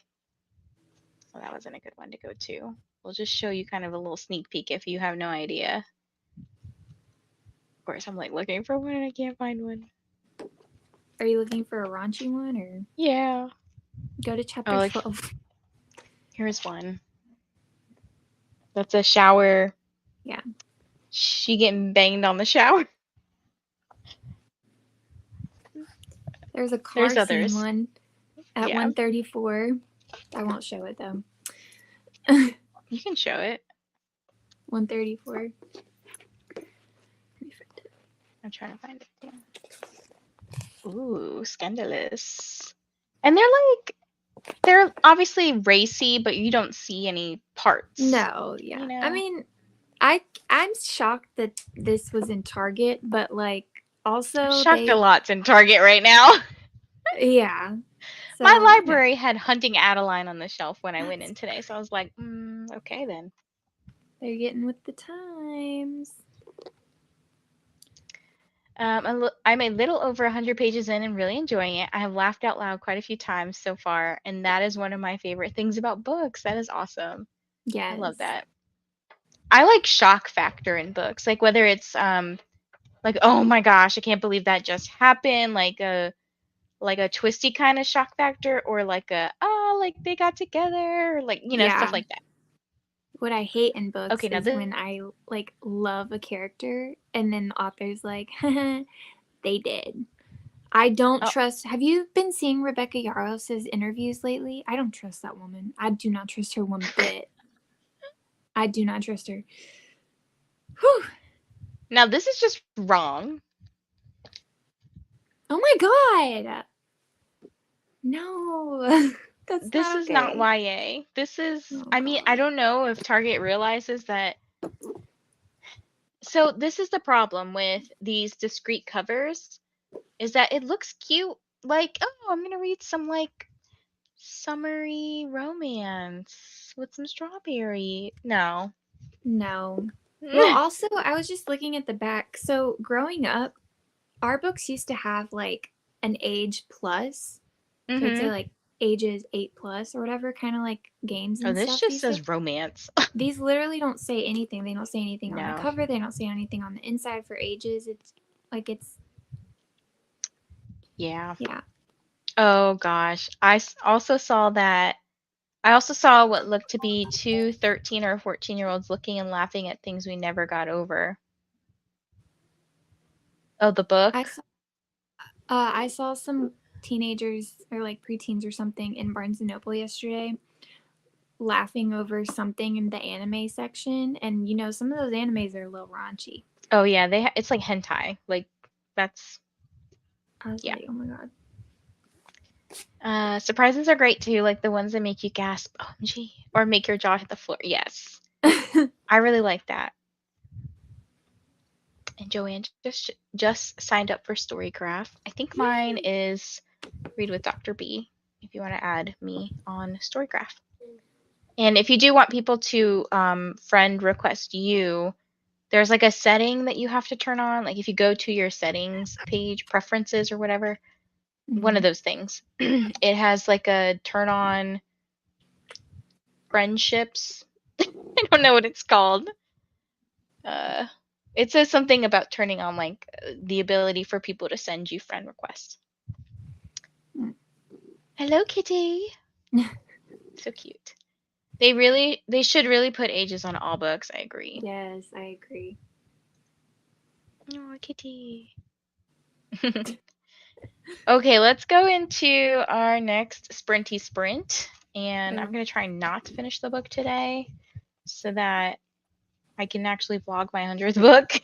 well, that wasn't a good one to go to. We'll just show you kind of a little sneak peek if you have no idea. Of course, I'm like looking for one and I can't find one. Are you looking for a raunchy one or? Yeah. Go to chapter 12. Here's one. That's a shower. Yeah. She getting banged on the shower. There's a car scene one at 134. I won't show it though. You can show it. 134. I'm trying to find it. Yeah. Ooh, scandalous. And they're obviously racy, but you don't see any parts. No, yeah. You know? I mean, I'm shocked that this was in Target, but like also I'm shocked a lot's in Target right now. Yeah. So, my library had Hunting Adeline on the shelf when I went in today, so I was like, okay then. They're getting with the times. I'm a little over 100 pages in and really enjoying it. I have laughed out loud quite a few times so far, and that is one of my favorite things about books. That is awesome. Yeah, I love that. I like shock factor in books, like whether it's like, oh my gosh, I can't believe that just happened, like a twisty kind of shock factor, or like like they got together, or like, you know, stuff like that. What I hate in books is when I like love a character and then the author's like, they did. I don't trust. Have you been seeing Rebecca Yarros's interviews lately? I don't trust that woman. I do not trust her one bit. I do not trust her. Whew. Now this is just wrong. Oh my god. No. This is not YA. This is, I mean, I don't know if Target realizes that. So this is the problem with these discrete covers, is that it looks cute. Like, oh, I'm gonna read some like summery romance with some strawberry. No. Well, also, I was just looking at the back. So growing up, our books used to have like an age plus. So I'd say like ages 8+ or whatever, kind of like games and stuff. This just says romance. These literally don't say anything. They don't say anything on the cover. They don't say anything on the inside for ages. It's like Yeah. Oh gosh. I also saw what looked to be 2 13 or 14-year-olds looking and laughing at things we never got over. Oh, the book? I saw some teenagers or like preteens or something in Barnes & Noble yesterday laughing over something in the anime section, and you know, some of those animes are a little raunchy. Oh yeah, it's like hentai. Like that's I was yeah. like, oh my god. Surprises are great too, like the ones that make you gasp, OMG, or make your jaw hit the floor. Yes, I really like that. And Joanne just signed up for Storycraft. I think mine is Read with Dr.B. If you want to add me on Storycraft. And if you do want people to friend request you, there's like a setting that you have to turn on. Like if you go to your settings page, preferences or whatever, one of those things, it has like a turn on friendships. I don't know what it's called. It says something about turning on like the ability for people to send you friend requests. Hello, kitty. So cute. They should really put ages on all books. I agree. Yes, I agree. Oh, kitty. Okay, let's go into our next sprinty sprint. And I'm going to try not to finish the book today so that I can actually vlog my 100th book.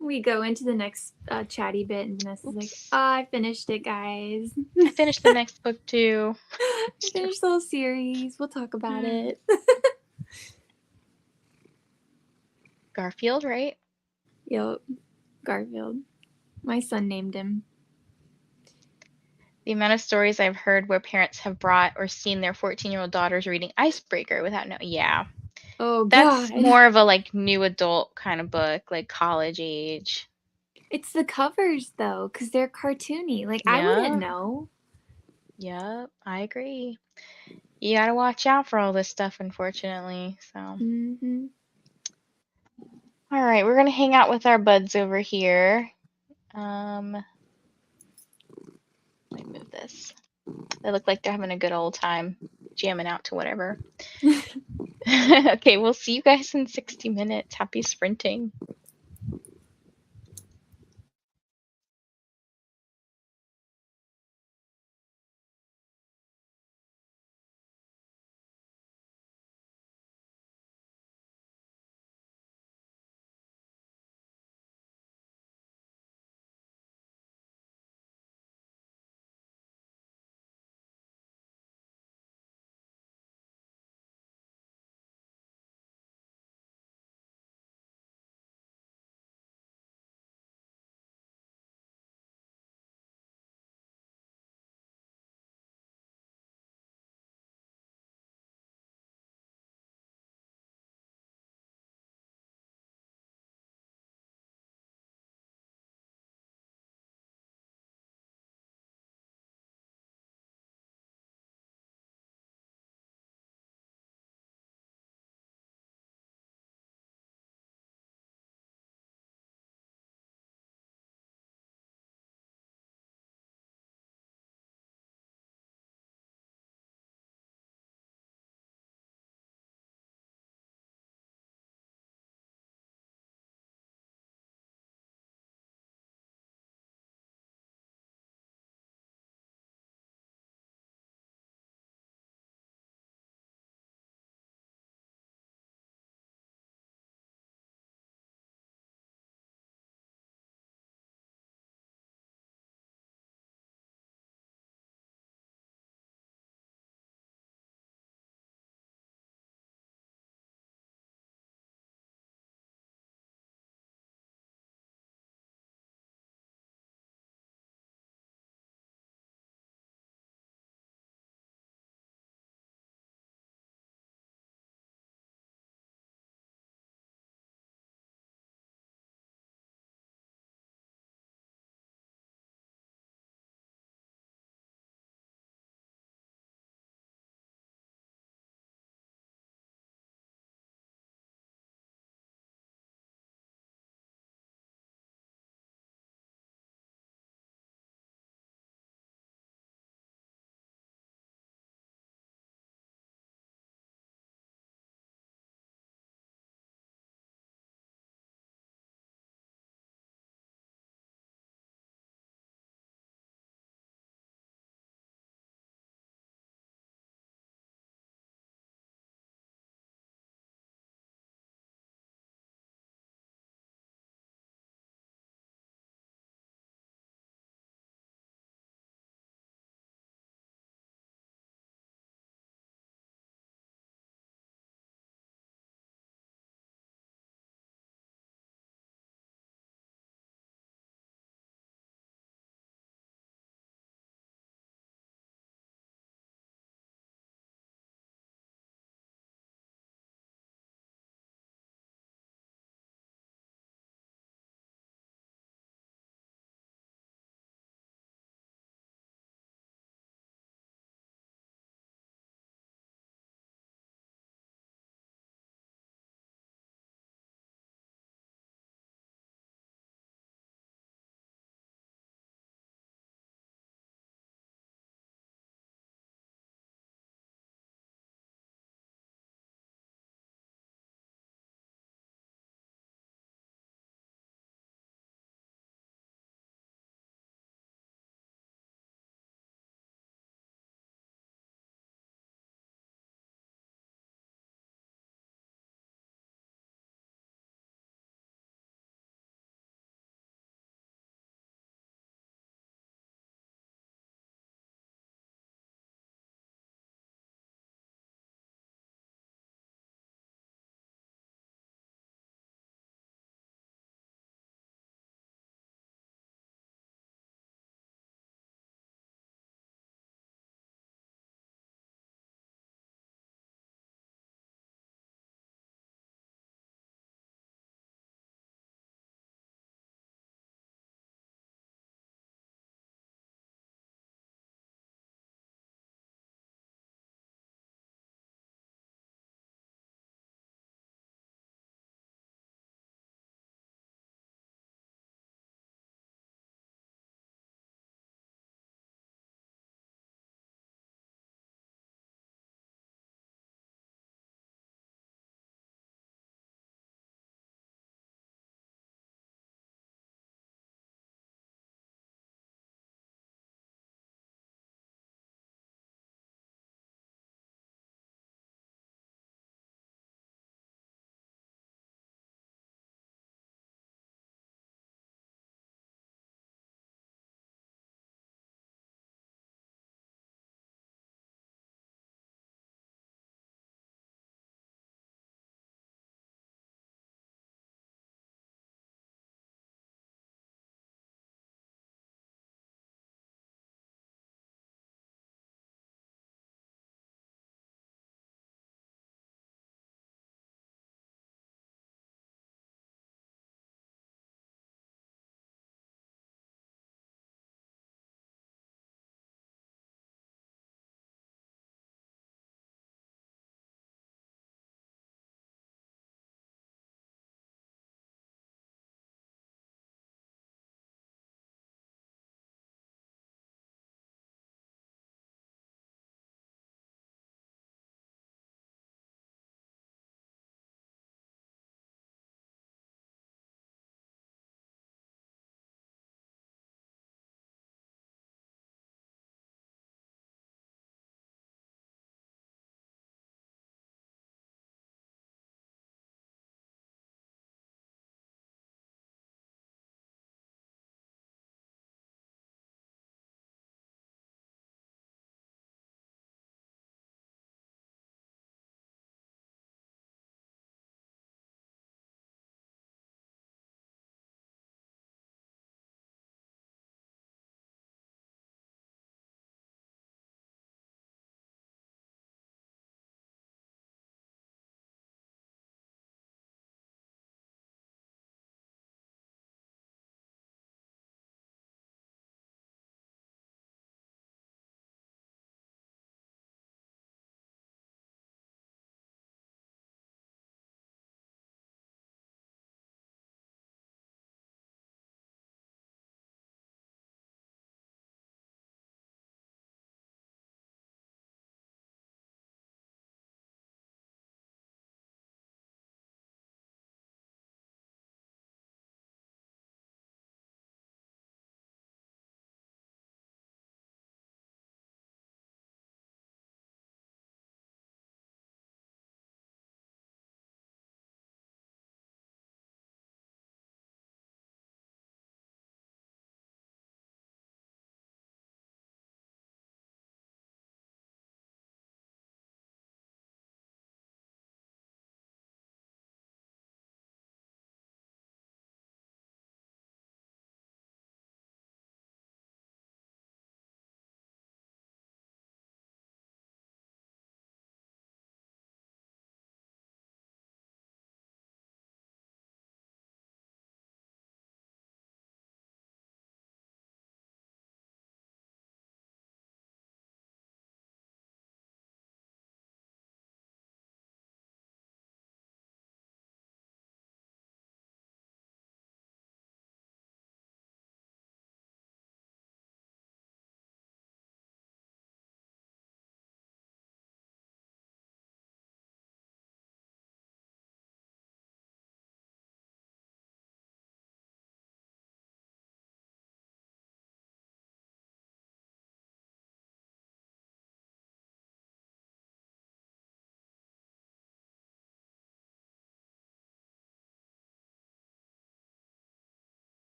We go into the next chatty bit, and Vanessa's like, Oops. I finished it, guys. I finished the next book too. I finished the whole series. We'll talk about it. Garfield, right? Yep, Garfield. My son named him. The amount of stories I've heard where parents have brought or seen their 14-year-old daughters reading Icebreaker without knowing. Yeah. Oh, That's God. more of a like new adult kind of book, like college age. It's the covers, though, because they're cartoony. Like, I wouldn't know. Yep, I agree. You gotta watch out for all this stuff, unfortunately. So, Mm-hmm. all right, we're gonna hang out with our buds over here. Let me move this. They look like they're having a good old time jamming out to whatever. Okay, we'll see you guys in 60 minutes. Happy sprinting.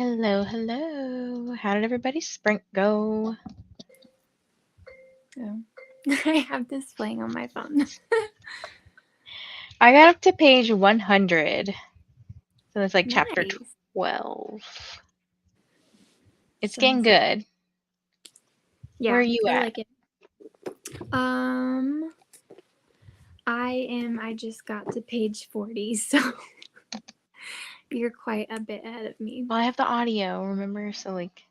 Hello, hello. How did everybody's sprint go? Oh. I have this playing on my phone. I got up to page 100. So it's like chapter Nice. 12. It's Sounds getting good. Yeah, Where are you I at? like it. I just got to page 40, so you're quite a bit ahead of me. Well, I have the audio, remember? So, like,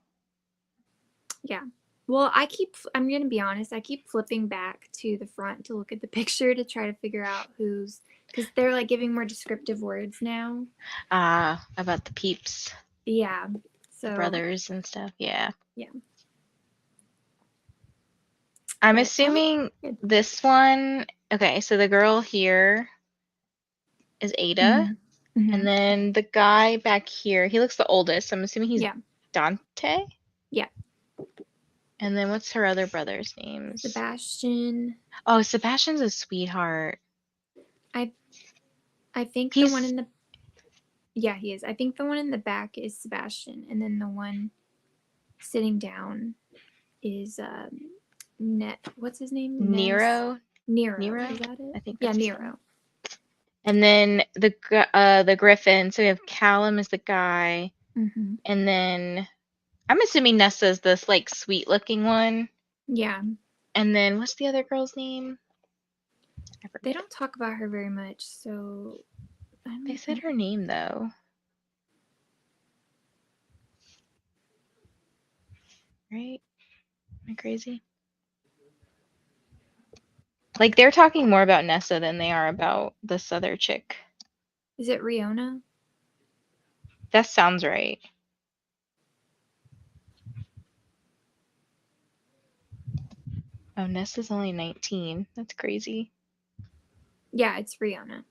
Yeah. Well, I'm going to be honest, I keep flipping back to the front to look at the picture to try to figure out who's, because they're like giving more descriptive words now. about the peeps, Yeah. So, the brothers and stuff. Yeah. Yeah. I'm But, assuming good. this one. Okay, so the girl here is Ada. Mhm. And then the guy back here, he looks the oldest. I'm assuming he's Yeah. Dante. Yeah. And then what's her other brother's names? Sebastian. Oh, Sebastian's a sweetheart. I think He's the one in the Yeah, he is. I think the one in the back is Sebastian, and then the one sitting down is what's his name? Nero. Nero. Nero? Is that it? I think Yeah, that's his name. Nero. And then the Griffin. So we have Callum as the guy, Mm-hmm. and then I'm assuming Nessa's this like sweet looking one. Yeah. And then what's the other girl's name? I They forget. don't talk about her very much, so They said her name though. Right? Am I crazy? Like they're talking more about Nessa than they are about this other chick. Is it Riona? That sounds right. Oh, Nessa's only 19. That's crazy. Yeah, it's Riona.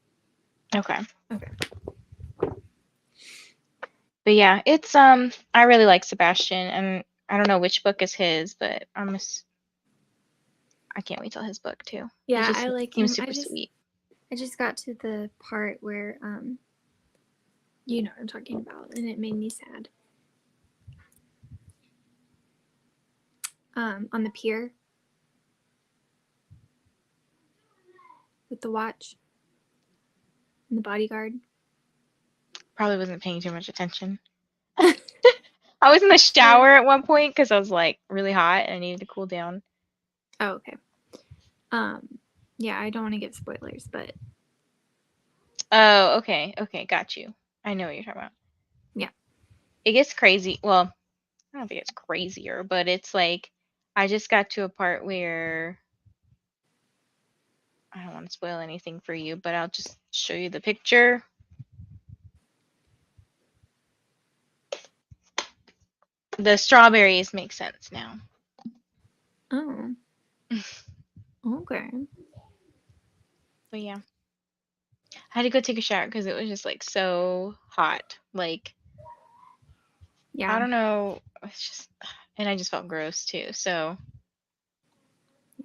Okay. Okay. But yeah, it's I really like Sebastian, and I don't know which book is his, but I can't wait till his book too. Yeah, I like He was him. super sweet. I just got to the part where you know what I'm talking about, and it made me sad. On the pier with the watch and the bodyguard. Probably wasn't paying too much attention. I was in the shower at one point because I was like really hot and I needed to cool down. Oh, okay. Yeah, I don't want to give spoilers, but Oh, okay, got you. I know what you're talking about. Yeah. It gets crazy. Well, I don't think it's crazier, but it's like I just got to a part where I don't want to spoil anything for you, but I'll just show you the picture. The strawberries make sense now. Oh. Okay. But yeah. I had to go take a shower because it was just like so hot. Like, Yeah. I don't know. It's just, and I just felt gross too. So,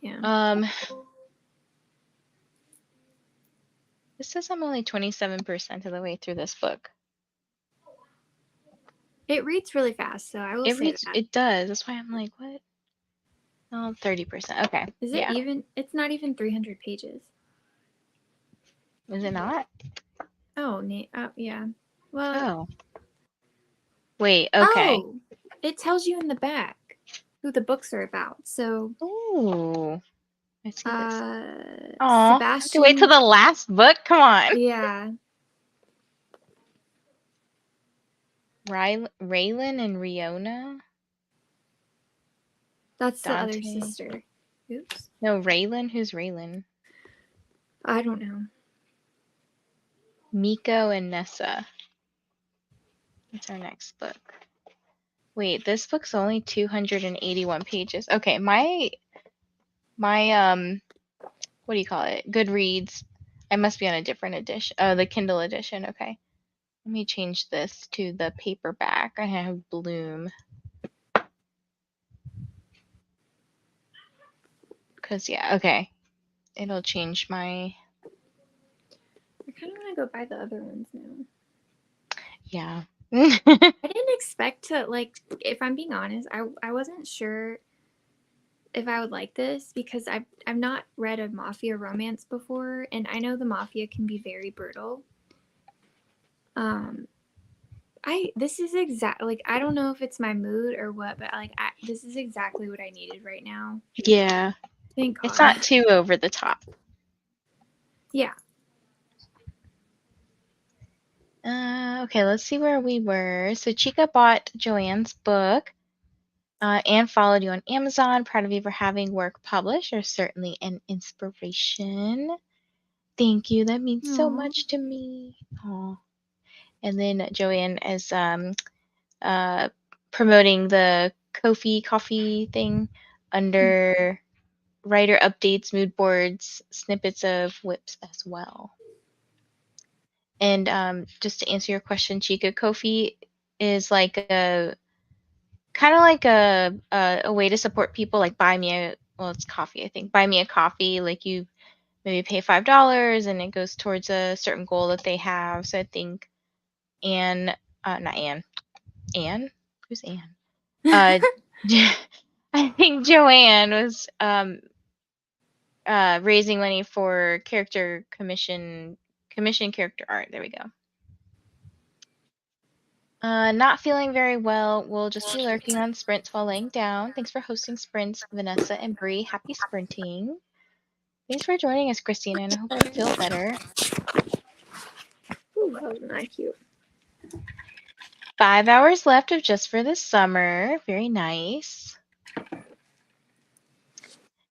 Yeah. This says I'm only 27% of the way through this book. It reads really fast, so I will say that. It does. That's why I'm like, what? Oh, 30%. Okay. Is it even? It's not even 300 pages. Is it not? Oh, yeah. Well. Oh. Wait, okay. Oh, it tells you in the back who the books are about. So. Ooh. I see this. Sebastian. I have to wait till the last book? Come on. Yeah. Raylan and Riona? That's Dante. the other sister. Oops. No, Raylan? Who's Raylan? I don't know. Miko and Nessa. That's our next book. Wait, this book's only 281 pages. Okay, my what do you call it? Goodreads. I must be on a different edition. Oh, the Kindle edition. Okay. Let me change this to the paperback. I have Bloom. Cause yeah, okay. It'll change my. I kind of want to go buy the other ones now. Yeah. I didn't expect to, like, if I'm being honest, I wasn't sure if I would like this because I've not read a mafia romance before, and I know the mafia can be very brutal. This is like, I don't know if it's my mood or what, but like this is exactly what I needed right now. Yeah. Thank God. It's not too over the top. Yeah. Okay, let's see where we were. So Chica bought Joanne's book and followed you on Amazon. Proud of you for having work published. You're certainly an inspiration. Thank you. That means so Aw. much to me. Aw. And then Joanne is promoting the Ko-fi coffee thing under writer updates, mood boards, snippets of whips as well. And just to answer your question, Chica, Ko-fi is like a kind of like a way to support people, like buy me a, well, it's coffee, I think. Buy me a coffee, like you maybe pay $5 and it goes towards a certain goal that they have. So I think not Anne, who's Anne? Uh, I think Joanne was raising money for commission character art. There we go. Not feeling very well. We'll just be lurking on sprints while laying down. Thanks for hosting sprints, Vanessa and Bree. Happy sprinting. Thanks for joining us, Christina, and I hope you feel better. Ooh, that was not cute. 5 hours left of Just for the Summer. Very nice.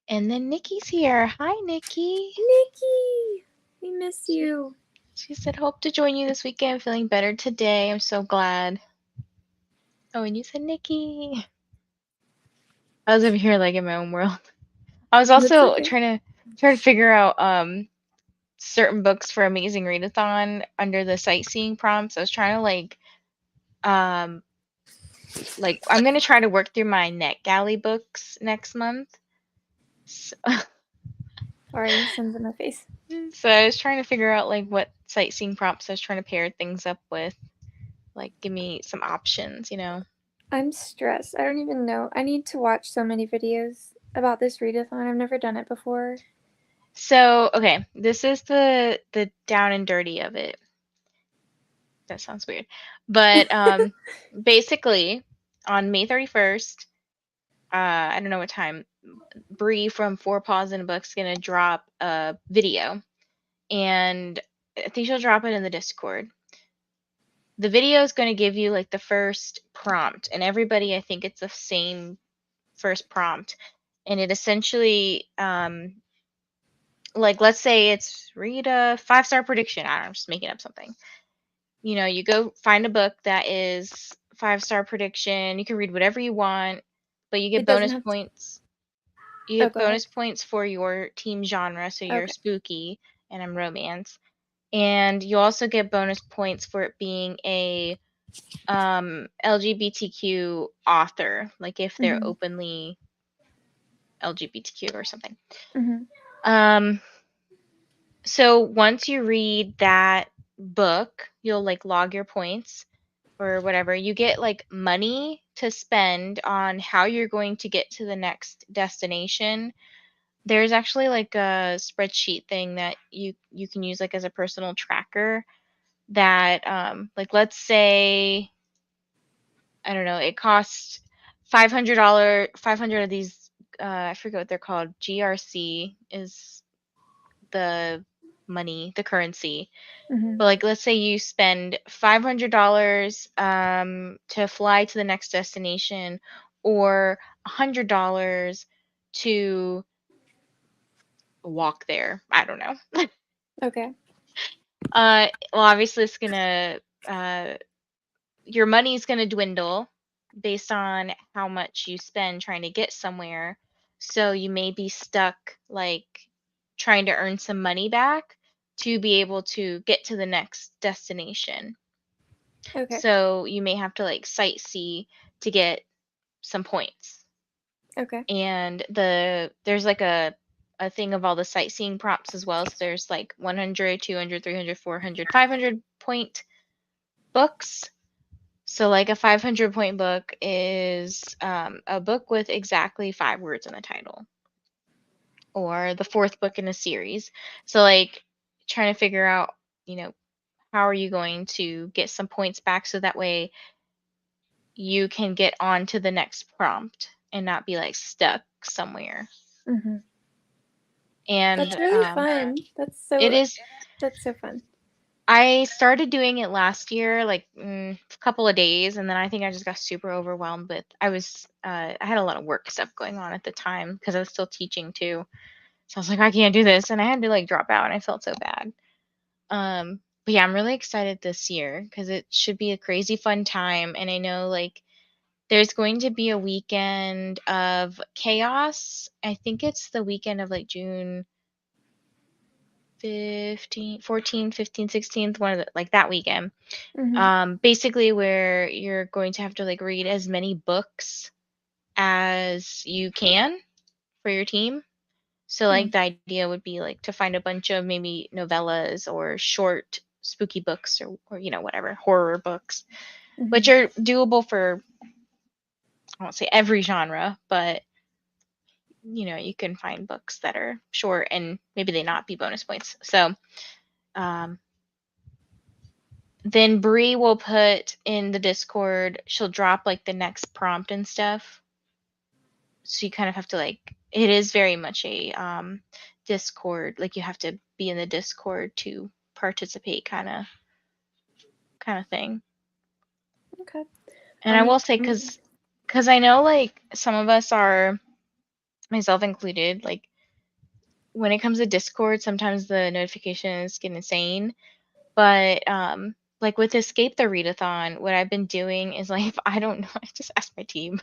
And then Nikki's here. Hi, Nikki. Nikki, we miss you. She said, hope to join you this weekend. Feeling better today. I'm so glad. Oh, and you said Nikki. I was over here like in my own world. I was also Okay. trying to figure out certain books for Amazing Readathon under the sightseeing prompts. I was trying to like I'm gonna try to work through my NetGalley books next month. So, Sorry, sun's in my face. so I was trying to figure out like what sightseeing prompts I was trying to pair things up with. Like give me some options, you know. I'm stressed. I don't even know. I need to watch so many videos about this readathon. I've never done it before. So, okay, this is the down and dirty of it. That sounds weird. But basically on May 31st, I don't know what time, Bree from Four Paws in a Book's gonna drop a video. And I think she'll drop it in the Discord. The video is going to give you like the first prompt, and everybody, I think it's the same first prompt, and it essentially like let's say it's read a 5-star prediction. I don't know, I'm just making up something. You know, you go find a book that is 5-star prediction. You can read whatever you want, but you get It doesn't bonus have to. points. You Oh, get go ahead. bonus points for your team genre, so you're Okay. spooky and I'm romance. And you also get bonus points for it being a LGBTQ author, like if they're Mhm. openly LGBTQ or something. Mhm. So once you read that book, you'll like log your points or whatever. You get like money to spend on how you're going to get to the next destination. There's actually like a spreadsheet thing that you can use like as a personal tracker that like let's say I don't know, it costs $500, 500 of these I forget what they're called. GRC is the money, the currency. Mhm. But like let's say you spend $500 to fly to the next destination or $100 to walk there. I don't know. Okay. Well obviously it's gonna your money's gonna dwindle based on how much you spend trying to get somewhere. So you may be stuck like trying to earn some money back to be able to get to the next destination. Okay. So you may have to like sightsee to get some points. Okay. And there's like a thing of all the sightseeing prompts as well. So there's like 100, 200, 300, 400, 500 point books. So, like a 500-point book is a book with exactly 5 words in the title, or the fourth book in a series. So, like, trying to figure out, you know, how are you going to get some points back so that way you can get on to the next prompt and not be like stuck somewhere. Mm-hmm. And That's really fun. it is. That's so fun. I started doing it last year, like a couple of days, and then I think I just got super overwhelmed with. I had a lot of work stuff going on at the time because I was still teaching too. So I was like, I can't do this, and I had to like drop out, and I felt so bad. But yeah, I'm really excited this year because it should be a crazy fun time, and I know like there's going to be a weekend of chaos. I think it's the weekend of like June 15th, 14th, 15th, 16th, one of the, like that weekend. Basically where you're going to have to like read as many books as you can for your team. So like the idea would be like to find a bunch of maybe novellas or short spooky books or you know whatever horror books, which are doable for I won't say every genre, but you know you can find books that are short and maybe they not be bonus points. So um, then Bree will put in the Discord. She'll drop like the next prompt and stuff. So you kind of have to like. It is very much a Discord. Like you have to be in the Discord to participate, kind of thing. Okay. And I will say, because I know like some of us are, myself included, like when it comes to Discord, sometimes the notifications get insane. But like with Escape the Readathon, what I've been doing is like if I don't know, I just ask my team.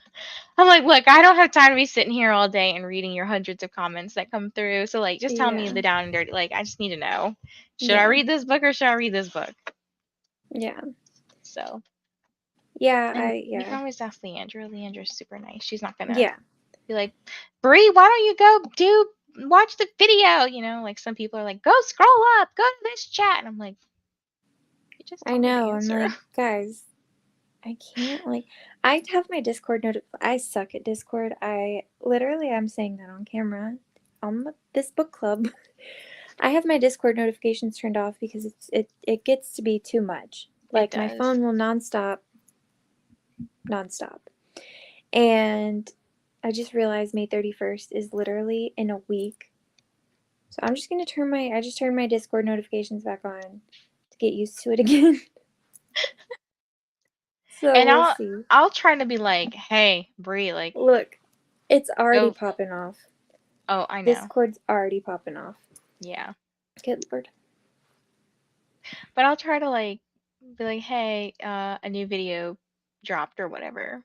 I'm like, look, I don't have time to be sitting here all day and reading your hundreds of comments that come through. So like just tell me the down and dirty. Like I just need to know. Should I read this book or should I read this book? Yeah. So Yeah, you can always ask Leandra. Leandra's super nice. She's not gonna Yeah. be like, Bree, why don't you go watch the video? You know, like some people are like, go scroll up, go to this chat. And I'm like, you just I tell me the know. I'm answer. like, guys, I can't like I have my Discord I suck at Discord. I'm saying that on camera on this book club. I have my Discord notifications turned off because it gets to be too much. Like my phone will nonstop. And I just realized May 31st is literally in a week. So I'm just going to turn my Discord notifications back on to get used to it again. So And we'll see. I'll try to be like, hey, Bree, like Look, it's already popping off. Oh, I know. Discord's already popping off. Yeah. Good Lord. But I'll try to like be like, hey, a new video dropped or whatever.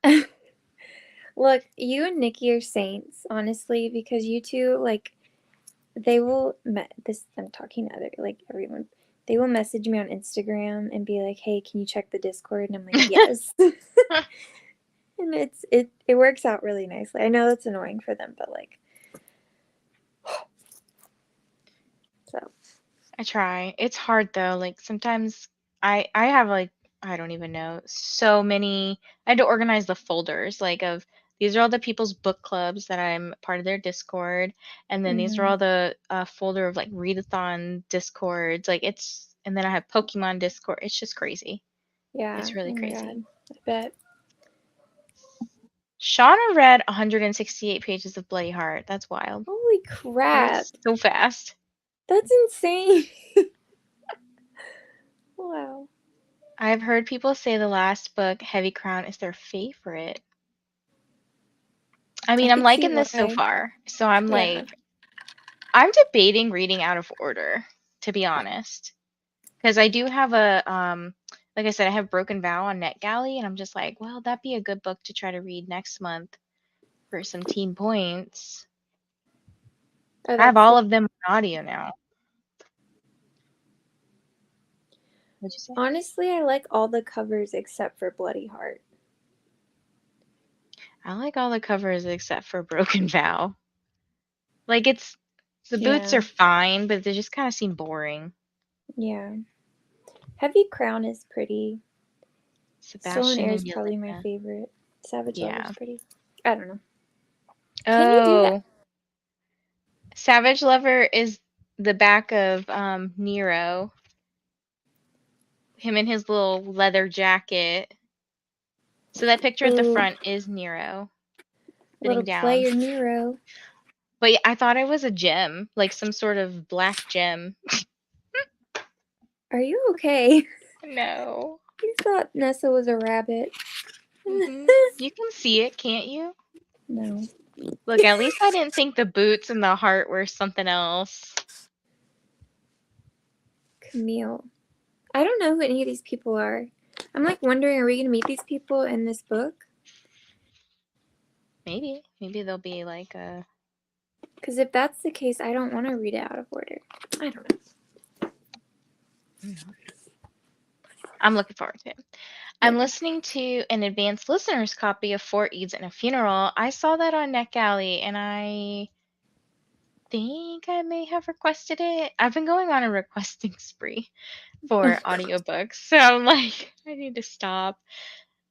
Look, you and Nikki are saints, honestly, because you two, like, they will, I'm talking to everyone. They will message me on Instagram and be like, hey, can you check the Discord? And I'm like, yes. And it works out really nicely. I know that's annoying for them, but like, so. I try. It's hard though. Like sometimes I have like I don't even know so many. I had to organize the folders like of these are all the people's book clubs that I'm part of their Discord, and then these are all the folder of like readathon Discords. Like and then I have Pokemon Discord. It's just crazy. Yeah. It's really crazy. God, I bet. Shauna read 168 pages of Bloody Heart. That's wild. Holy crap. So fast. That's insane. Wow. I've heard people say the last book, Heavy Crown, is their favorite. I mean, I'm liking this so far. So I'm like, I'm debating reading out of order, to be honest. Because I do have like I said, I have Broken Vow on NetGalley, and I'm just like, well, that'd be a good book to try to read next month for some team points. I have all of them on audio now. What'd you say? Honestly, I like all the covers except for Bloody Heart. I like all the covers except for Broken Vow. Like the boots are fine, but they just kind of seem boring. Yeah. Heavy Crown is pretty. Stolen Sebastian Air and is probably my Yelena. favorite. Savage Yeah. Lover's pretty. I don't know. Can you do that? Oh, Savage Lover is the back of Nero. Him in his little leather jacket. So that picture at the Ooh, front is Nero little sitting down. player Nero. But yeah, I thought it was a gem, like some sort of black gem. Are you okay? No. You thought Nessa was a rabbit. Hmm. You can see it, can't you? No. Look, at least I didn't think the boots and the heart were something else. Camille. I don't know who any of these people are. I'm like wondering, are we going to meet these people in this book? Maybe. Maybe they'll be like a... Because if that's the case, I don't want to read it out of order. I don't know. I'm looking forward to it. I'm Yeah. listening to an advanced listener's copy of Four Eads and a Funeral. I saw that on NetGalley, and I think I may have requested it. I've been going on a requesting spree for audiobooks, so I'm like, I need to stop.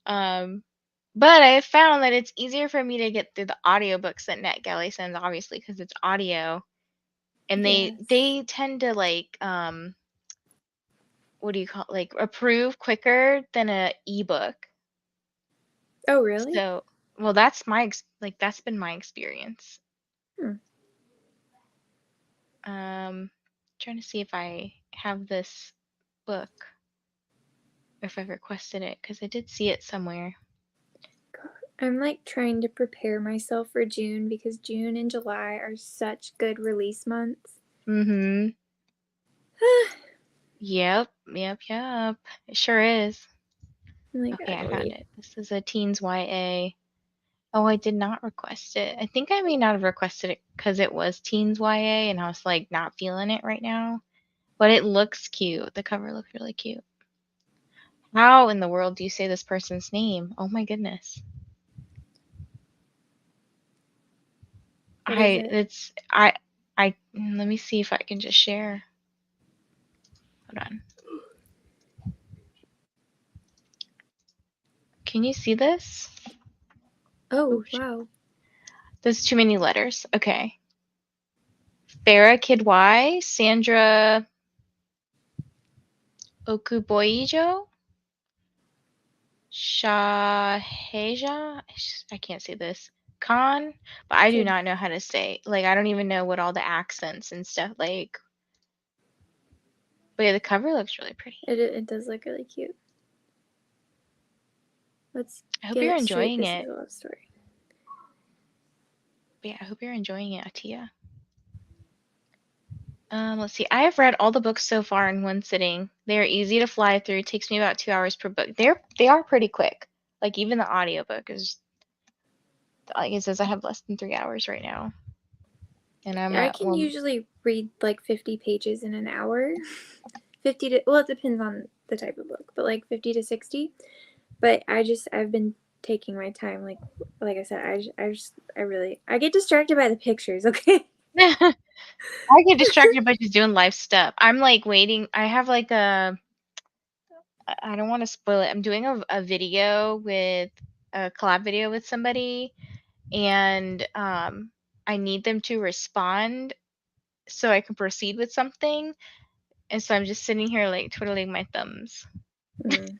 But I found that it's easier for me to get through the audiobooks that NetGalley sends, obviously, because it's audio, and Yes. they tend to like what do you call, like, approve quicker than a ebook. Oh, really? So, well, that's my like that's been my experience. Hmm. Trying to see if I have this book or if I've requested it because I did see it somewhere. I'm like trying to prepare myself for June because June and July are such good release months. Mm-hmm. Yep. It sure is. Like, Okay, I found wait. it. This is a teens YA. Oh, I did not request it. I think I may not have requested it because it was teens YA and I was like not feeling it right now. But it looks cute. The cover looks really cute. How in the world do you say this person's name? Oh my goodness. What is it? Let me see if I can just share. Hold on. Can you see this? Oh, Oops. wow. There's too many letters. Okay. Farah Kid Y, Sandra Okuboijo, Shaheja, I can't say this. Khan, but I do Kid. not know how to say. Like, I don't even know what all the accents and stuff like. But yeah, the cover looks really pretty. It does look really cute. Let's I hope get you're it straight. enjoying This it. is a love story. But yeah, I hope you're enjoying it, Atia. Let's see. I have read all the books so far in one sitting. They are easy to fly through. It takes me about 2 hours per book. They are pretty quick. Like even the audiobook is, like it says, I have less than 3 hours right now. And I'm I at can one. usually read like 50 pages in an hour. 50 to, well, it depends on the type of book, but like 50 to 60. But I've been taking my time. Like I said, I get distracted by the pictures, okay? I get distracted by just doing life stuff. I'm like waiting. I have like I don't want to spoil it. I'm doing a video with a collab video with somebody, and I need them to respond so I can proceed with something. And so I'm just sitting here like twiddling my thumbs. Mm,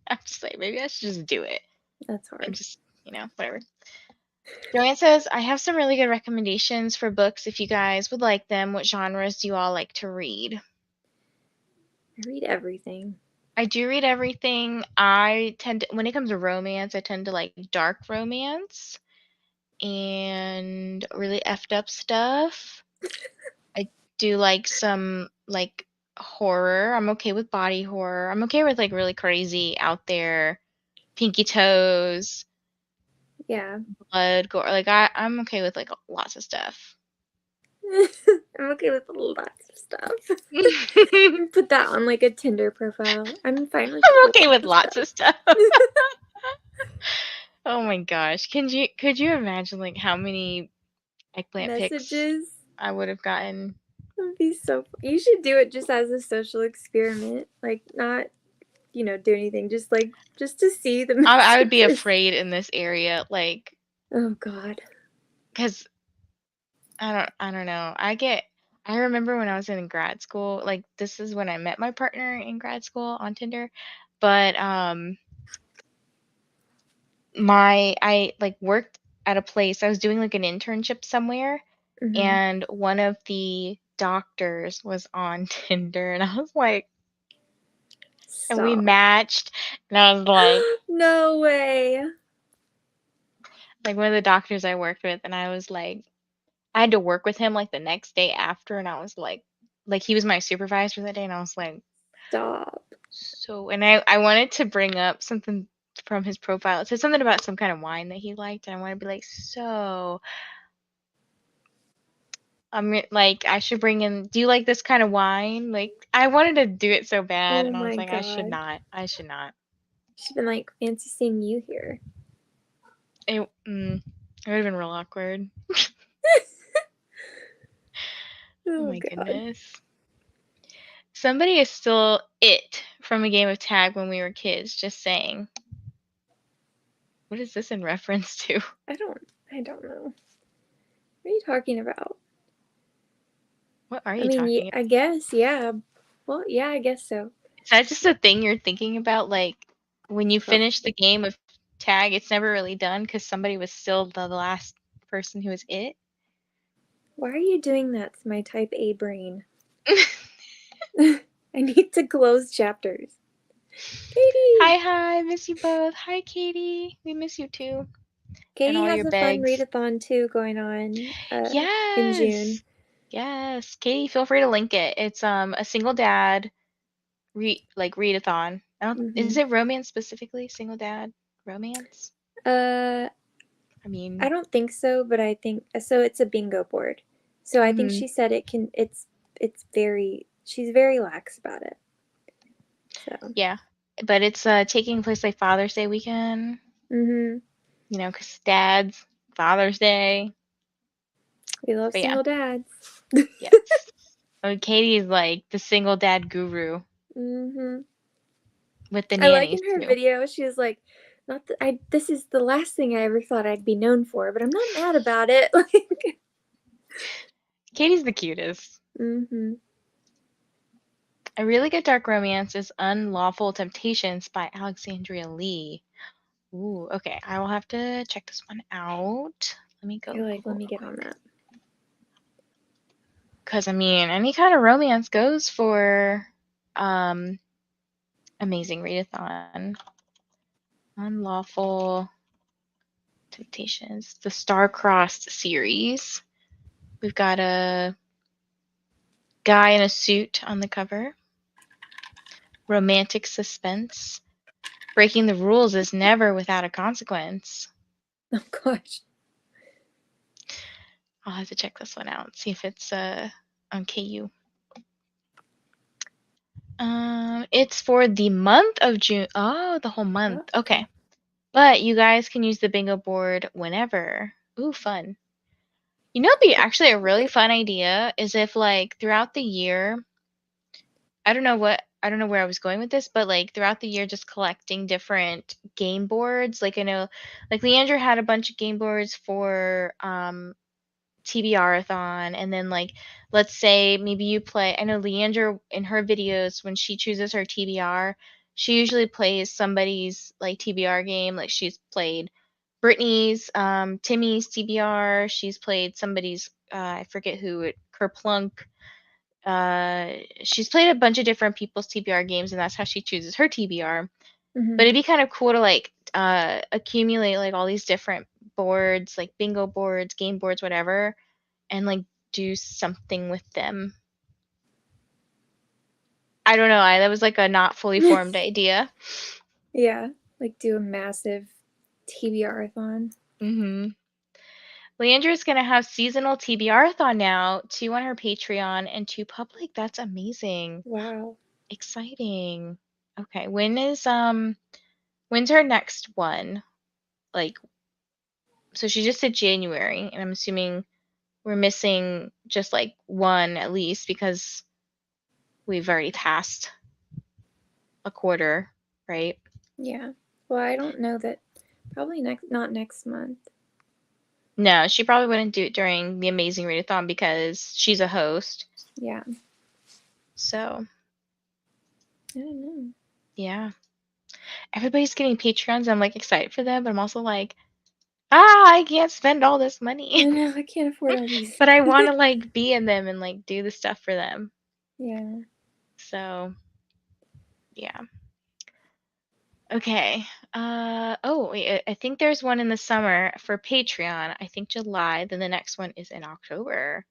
I'm just like, maybe I should just do it that's and hard. just, whatever. Joanne says, I have some really good recommendations for books if you guys would like them. What genres do you all like to read? I read everything. I do read everything. I tend to, when it comes to romance, I tend to like dark romance and really effed up stuff. I do like some like horror. I'm okay with body horror. I'm okay with like really crazy out there pinky toes, Yeah. blood, gore. Like I'm okay with like lots of stuff. I'm okay with lots of stuff. I'm Put that on like a Tinder profile. I'm fine with okay with lots stuff. of stuff. Oh my gosh. Could you imagine like how many eggplant pics Messages. I would have gotten? That would be so fun. You should do it just as a social experiment. Like, not do anything. Just to see the I would be messages. afraid in this area, like, Oh God. because I don't know. I remember when I was in grad school, like this is when I met my partner in grad school on Tinder, but I like worked at a place. I was doing like an internship somewhere, Mhm. and one of the doctors was on Tinder, and I was like, and we Stop. matched, and I was No way. like one of the doctors I worked with, and I was like, I had to work with him like the next day after, and I was like he was my supervisor that day, and I was like, Stop. so, and I wanted to bring up something from his profile. It said something about some kind of wine that he liked, and I want to be like, so, like, I should bring in, do you like this kind of wine? Like, I wanted to do it so bad, Oh and I was my like, I should God. not. I should not. She's been like, fancy seeing you here. It would have been real awkward. Oh Oh my God. goodness. Somebody is still it from a game of tag when we were kids, just saying. What is this in reference to? I don't know. What are you talking about? What are I you mean, talking about? I guess, yeah. Well, yeah, I guess so. Is that just a thing you're thinking about? Like, when you finish the Probably. game of tag, it's never really done because somebody was still the last person who was it? Why are you doing that to my type A brain? I need to close chapters. Katie! Hi, miss you both. Hi, Katie. We miss you too. And Katie all has your a fun bags. readathon too going on in June. Yes. Yes. Katie, feel free to link it. It's a single dad readathon. Mm-hmm. Is it romance specifically? Single dad romance? Uh, I mean, I don't think so, but I think so. It's a bingo board, so I think mhm. she said it can. It's very. She's very lax about it. So. Yeah. But it's taking place like Father's Day weekend, Mm-hmm. you know, 'cause dads, Father's Day. We love But yeah, single dads. yes. Oh, Katie's like the single dad guru Mm-hmm. with the I like nannies in her too. video, she was like, "Not that I. This is the last thing I ever thought I'd be known for, but I'm not mad about it." Like. Katie's the cutest. Mm-hmm. A really good dark romance is Unlawful Temptations by Alexandria Lee. Ooh, okay. I will have to check this one out. Let me go You're like, let Google me real get on quick. that. Because, I mean, any kind of romance goes for um, Amazing Readathon. Unlawful Temptations, the Star-Crossed series. We've got a guy in a suit on the cover. Romantic suspense. Breaking the rules is never without a consequence. Oh gosh. I'll have to check this one out, see if it's on KU. It's for the month of June. Oh, the whole month. Oh, Okay. But you guys can use the bingo board whenever. Ooh, fun. You know, it'd be actually a really fun idea is if like throughout the year, I don't know where I was going with this, but like throughout the year, just collecting different game boards. Like I know, like Leandra had a bunch of game boards for TBR-a-thon, and then like let's say maybe you play. I know Leandra in her videos when she chooses her TBR, she usually plays somebody's like TBR game. Like she's played Brittany's, Timmy's TBR. She's played somebody's I forget who it Kerplunk. She's played a bunch of different people's TBR games, and that's how she chooses her TBR. But mm-hmm. it'd be kind of cool to like accumulate like all these different boards, like bingo boards, game boards, whatever, and like do something with them. I don't know. That was like a not fully formed idea. Yeah, like do a massive TBR-a-thon. Mhm. Leandra's gonna have seasonal TBR-a-thon now, 2 on her Patreon and 2 public. That's amazing. Wow. Exciting. Okay, when's her next one? Like, so she just said January, and I'm assuming we're missing just like one at least because we've already passed a quarter. right? Yeah. Well, I don't know that. Probably not next month. No, she probably wouldn't do it during the Amazing Readathon because she's a host. Yeah. So, I don't know. yeah. Everybody's getting Patreons. I'm like excited for them, but I'm also like, I can't spend all this money. I know. I can't afford all these. But I want to like be in them and like do the stuff for them. Yeah. So, yeah. Okay. Oh, wait, I think there's one in the summer for Patreon. I think July. Then the next one is in October.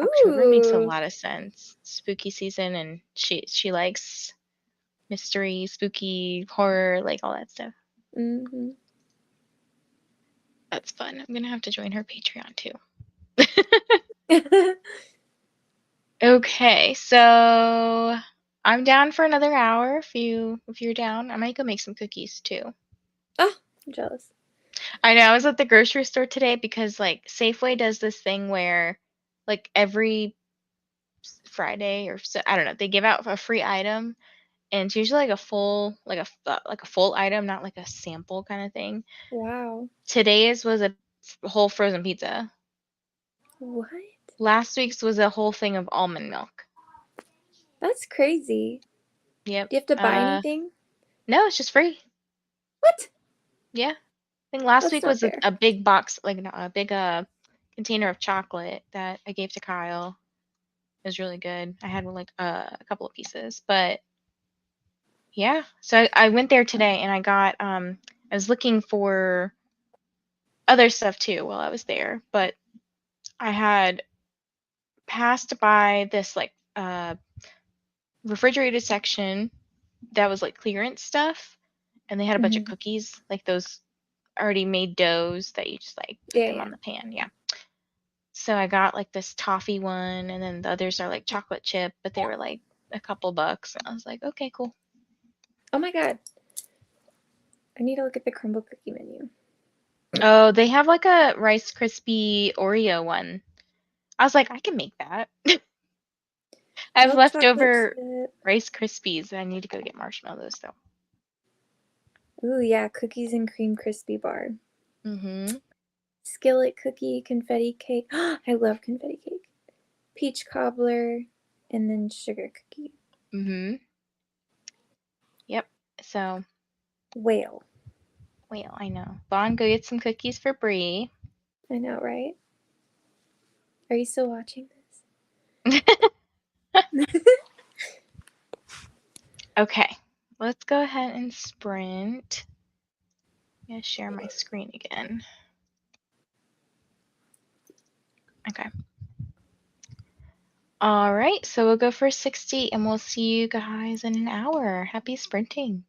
October makes a Ooh. lot of sense. Spooky season, and she likes mystery, spooky, horror, like all that stuff. Mm-hmm. That's fun. I'm gonna have to join her Patreon too. Okay, so I'm down for another hour if you're down. I might go make some cookies too. Oh, I'm jealous. I know I was at the grocery store today because like Safeway does this thing where like every Friday or so, I don't know, they give out a free item and it's usually like a full like a full item, not like a sample kind of thing. Wow. Today's was a whole frozen pizza. What? Last week's was a whole thing of almond milk. That's crazy. Yep. Do you have to buy anything? No, it's just free. What? Yeah. I think last That's week not was fair. a big box, like no, a big container of chocolate that I gave to Kyle. It was really good. I had like a couple of pieces, but yeah. So I went there today and I got I was looking for other stuff too while I was there, but I had passed by this like refrigerated section that was like clearance stuff and they had a bunch of Mm-hmm. cookies, like those already made doughs that you just like put Yeah, them yeah. on the pan. Yeah. So I got like this toffee one and then the others are like chocolate chip, but they were like a couple bucks. And I was like, okay, cool. Oh my god. I need to look at the crumble cookie menu. Oh, they have like a Rice Krispie Oreo one. I was like, I can make that. I have Milk chocolate leftover chip. Rice Krispies. I need to go get marshmallows though. Ooh, yeah. Cookies and cream crispy bar. Mm-hmm. Skillet cookie, confetti cake. I love confetti cake. Peach cobbler, and then sugar cookie. Mm-hmm. Yep. So, Whale. well, I know. Vaughn, go get some cookies for Bree. I know, right? Are you still watching this? Okay. Let's go ahead and sprint. I'm gonna share my screen again. Okay. All right, so we'll go for 60 and we'll see you guys in an hour. Happy sprinting.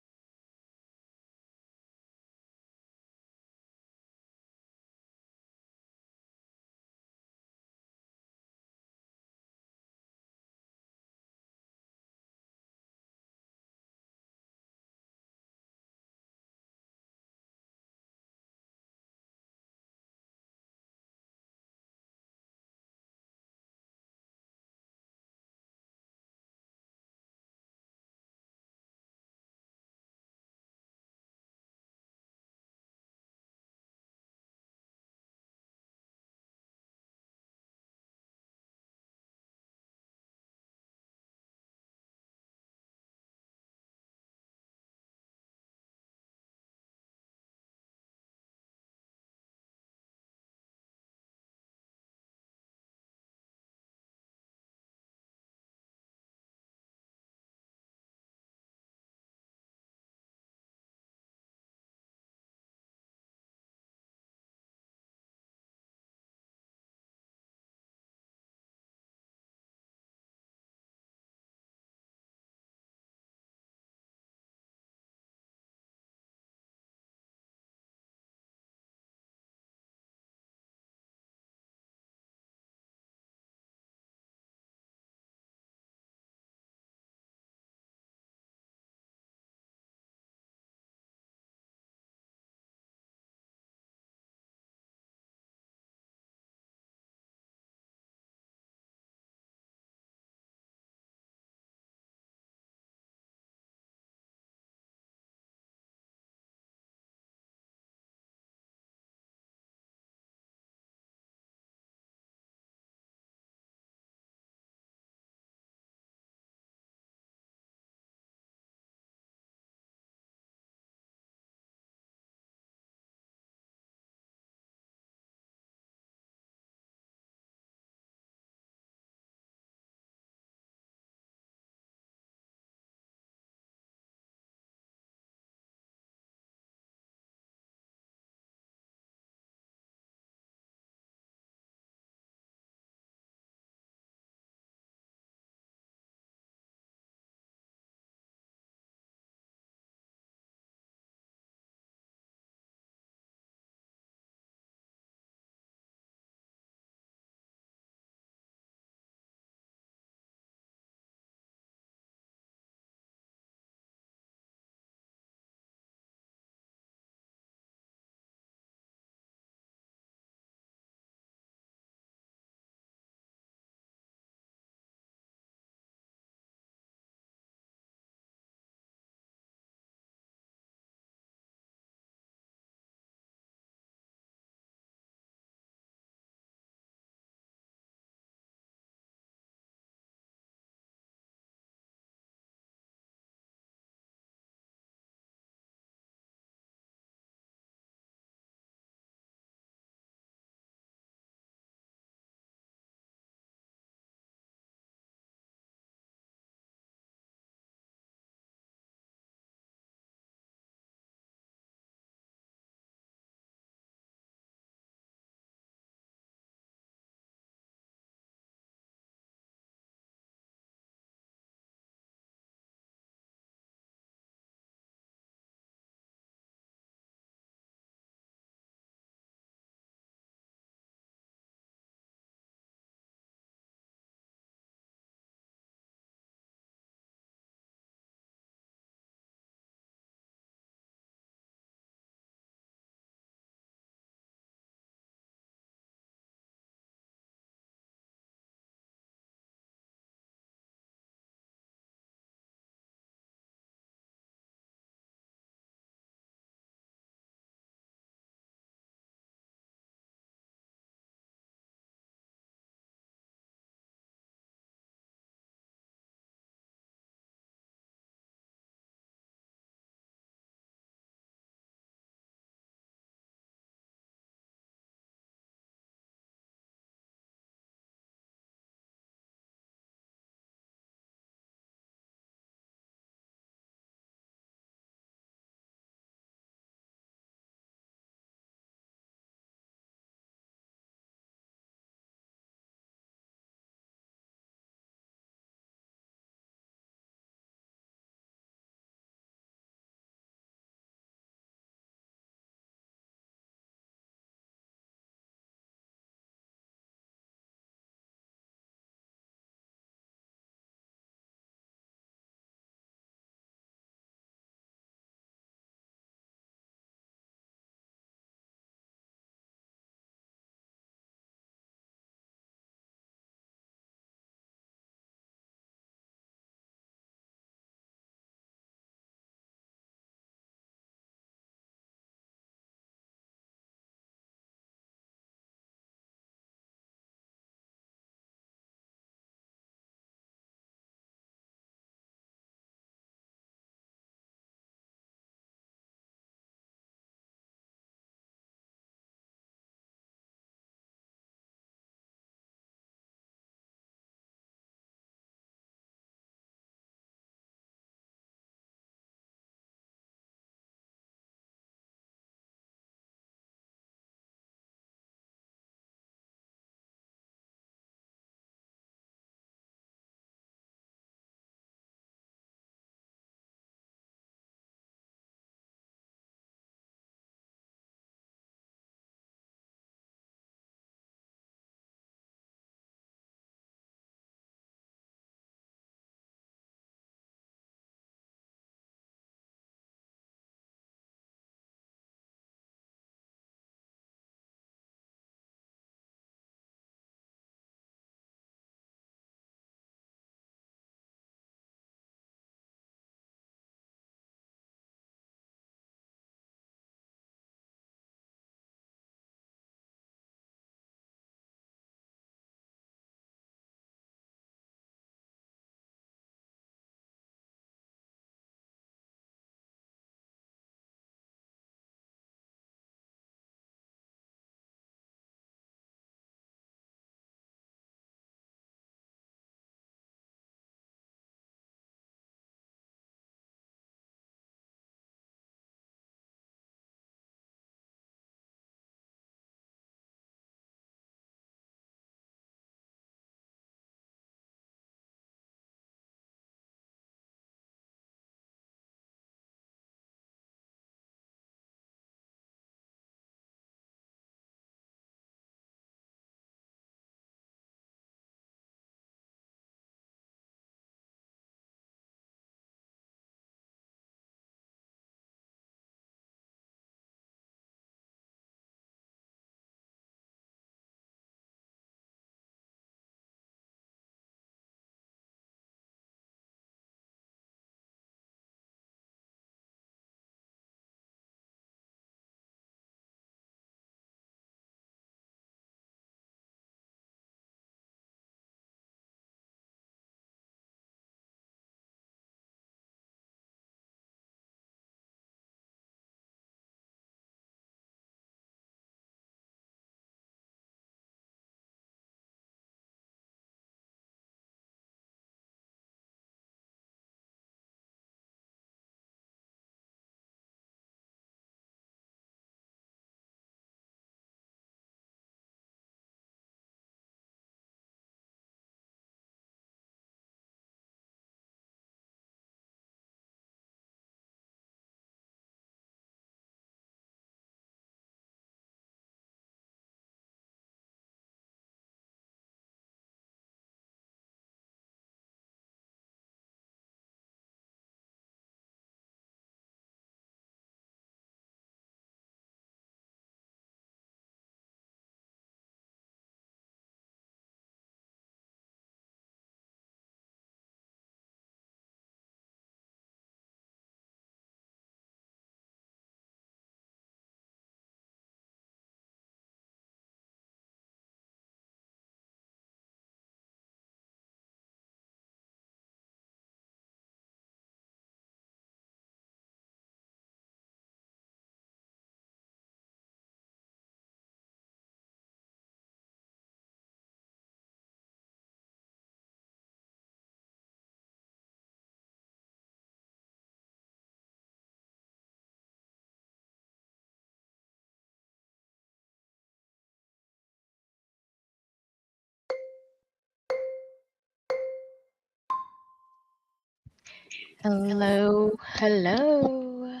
Hello, hello.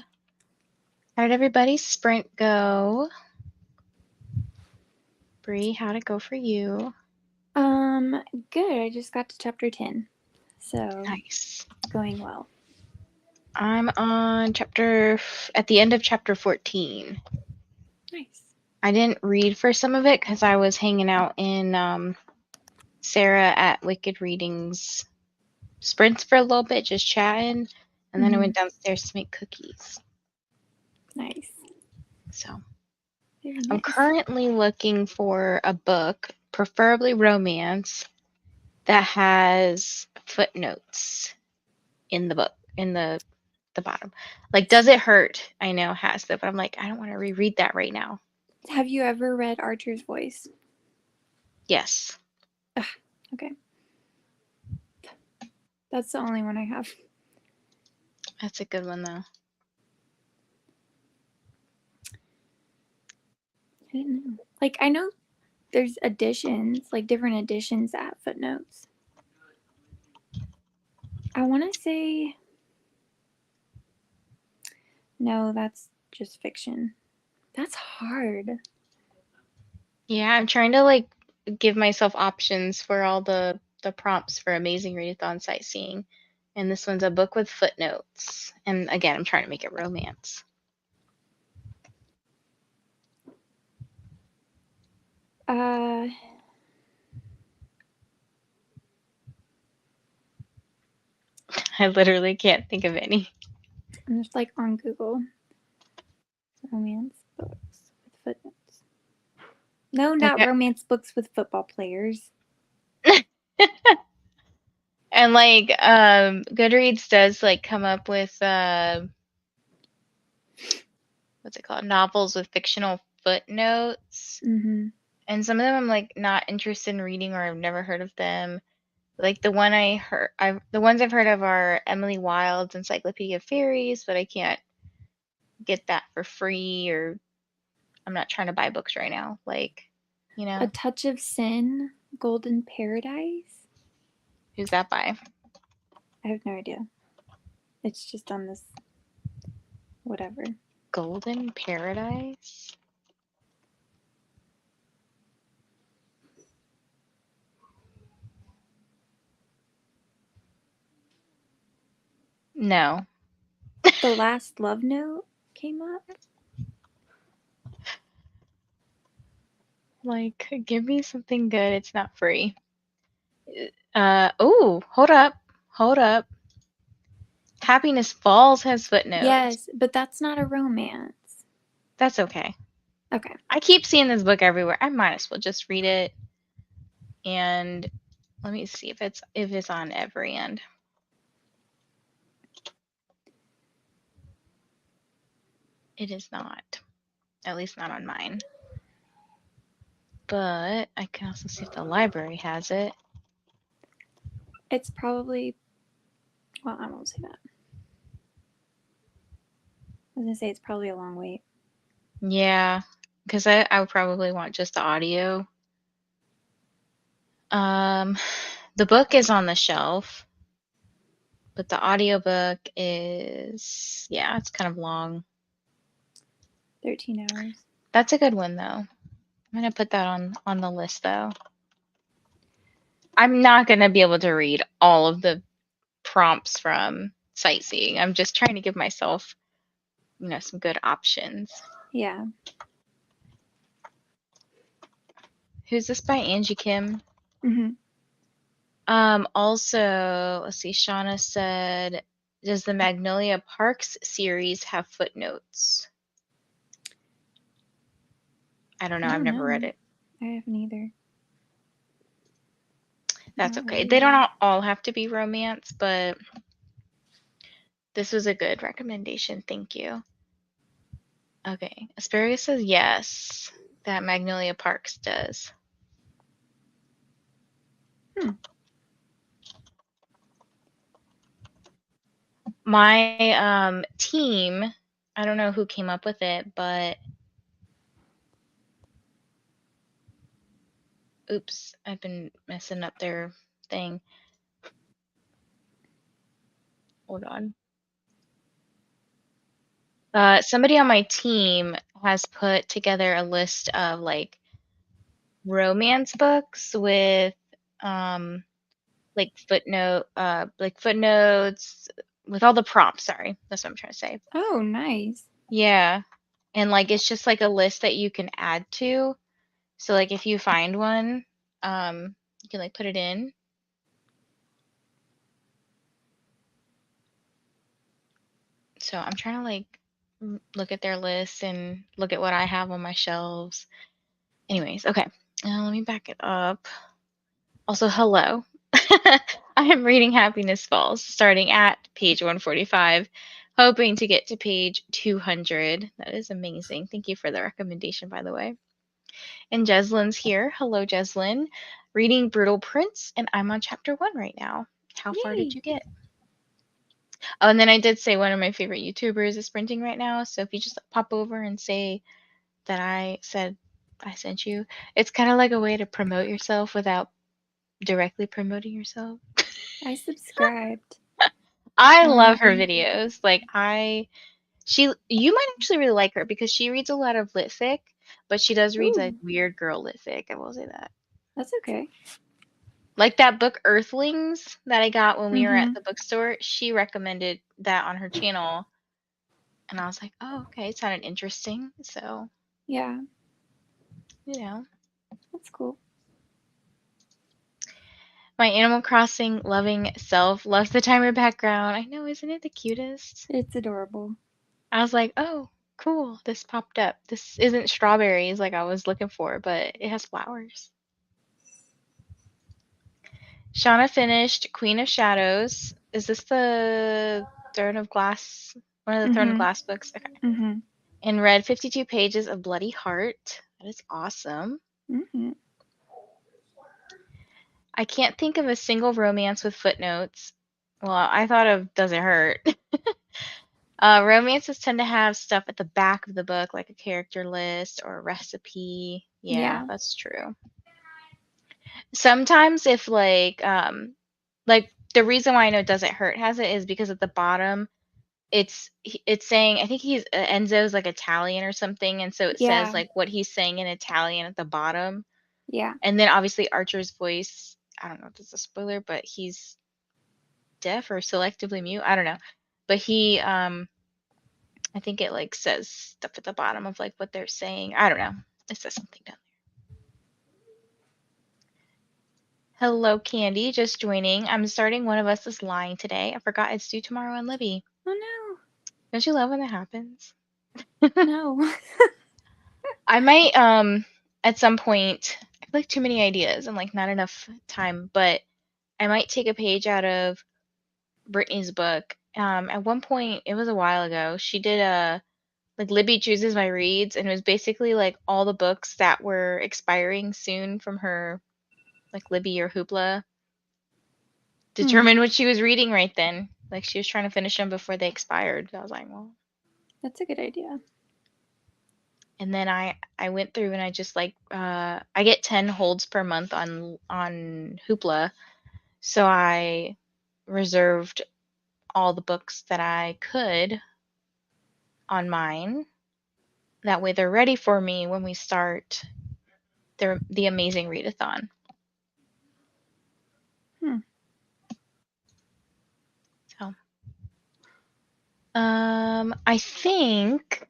How did everybody's sprint go? Bree, how'd it go for you? Good. I just got to chapter 10. So, Nice. going well. I'm on at the end of chapter 14. Nice. I didn't read for some of it because I was hanging out in Sarah at Wicked Readings sprints for a little bit, just chatting. And then I went downstairs to make cookies. Nice. So Very I'm nice. currently looking for a book, preferably romance, that has footnotes in the book, in the bottom. Like, Does It Hurt? I know has that, but I'm like, I don't want to reread that right now. Have you ever read Archer's Voice? Yes. Okay. That's the only one I have. That's a good one, though. I didn't know. Like, I know there's editions, like different editions at footnotes. I want to say... No, that's just fiction. That's hard. Yeah, I'm trying to, like, give myself options for all the prompts for Amazing Readathon Sightseeing. And this one's a book with footnotes. And again, I'm trying to make it romance. I literally can't think of any. I'm just like on Google. Romance books with footnotes. No, not Okay. romance books with football players. And like Goodreads does like come up with what's it called? Novels with fictional footnotes. Mm-hmm. And some of them I'm like not interested in reading or I've never heard of them. Like the ones I've heard of are Emily Wilde's Encyclopedia of Fairies, but I can't get that for free, or I'm not trying to buy books right now. Like, A Touch of Sin, Golden Paradise. Who's that by? I have no idea. It's just on this whatever. Golden Paradise? No. The Last Love Note came up. Like, give me something good. It's not free. Oh, hold up. Happiness Falls has footnotes. Yes, but that's not a romance. That's okay. Okay. I keep seeing this book everywhere. I might as well just read it. And let me see if it's on Everand. It is not. At least not on mine. But I can also see if the library has it. It's probably... Well, I won't say that. I was going to say it's probably a long wait. Yeah, because I would probably want just the audio. The book is on the shelf, but the audiobook is, yeah, it's kind of long. 13 hours. That's a good one, though. I'm going to put that on the list, though. I'm not going to be able to read all of the prompts from Sightseeing. I'm just trying to give myself, some good options. Yeah. Who's this by? Angie Kim? Mm-hmm. Also, let's see, Shauna said, does the Magnolia Parks series have footnotes? I don't know. I've never read it. I haven't either. That's okay. They don't all have to be romance, but this was a good recommendation. Thank you. Okay. Asparagus says yes, that Magnolia Parks does. My team, I don't know who came up with it, but oops, I've been messing up their thing. Hold on. Somebody on my team has put together a list of like romance books with like footnotes with all the prompts. Sorry, that's what I'm trying to say. Oh, nice. Yeah, and like it's just like a list that you can add to. So like if you find one, you can like put it in. So I'm trying to like look at their list and look at what I have on my shelves. Anyways, okay. Let me back it up. Also, hello. I am reading Happiness Falls, starting at page 145, hoping to get to page 200. That is amazing. Thank you for the recommendation, by the way. And Jeslin's here. Hello, Jeslin. Reading Brutal Prince, and I'm on chapter 1 right now. How far did Yay. you get? Oh, and then I did say one of my favorite YouTubers is sprinting right now, so if you just pop over and say that I said I sent you, it's kind of like a way to promote yourself without directly promoting yourself. I subscribed. I I went love her ahead. videos. Like you might actually really like her because she reads a lot of lit fic, but she does read like Ooh, weird girl lit fic. I will say that. that's okay. Like that book Earthlings that I got when we were at Mm-hmm. the bookstore, she recommended that on her channel, and I was like, "Oh, okay, it sounded interesting." So, Yeah, you know, that's cool. my Animal Crossing loving self loves the timer background. I know, isn't it the cutest? It's adorable. I was like, "Oh, cool, this popped up. This isn't strawberries like I was looking for, but it has flowers." Shauna finished Queen of Shadows. Is this the Throne of Glass? One of the Throne of Mm-hmm. Glass books? Okay. Mm-hmm. And read 52 pages of Bloody Heart. That is awesome. Mm-hmm. I can't think of a single romance with footnotes. Well, I thought of Does It Hurt? Romances tend to have stuff at the back of the book, like a character list or a recipe. Yeah, Yeah. that's true. Sometimes if like the reason why I know Does It Hurt has it is because at the bottom it's saying I think he's Enzo's like Italian or something, and so it says Yeah. like what he's saying in Italian at the bottom. Yeah. And then obviously Archer's voice, I don't know if this is a spoiler, but he's deaf or selectively mute. I don't know. But he I think it like says stuff at the bottom of like what they're saying. I don't know. It says something down there. Hello, Candy, just joining. I'm starting One of Us is Lying today. I forgot it's due tomorrow on Libby. Oh Don't you love when that happens? no. No. I might at some point I have like too many ideas and like not enough time, but I might take a page out of Brittany's book. At one point, it was a while ago, she did a like Libby chooses my reads, and it was basically like all the books that were expiring soon from her like Libby or Hoopla. Determine what she was reading right then. Like she was trying to finish them before they expired. I was like, well, That's a good idea. and then I went through and I just like I get 10 holds per month on Hoopla, so I reserved all the books that I could on mine. That way they're ready for me when we start the amazing readathon. Hmm. So, I think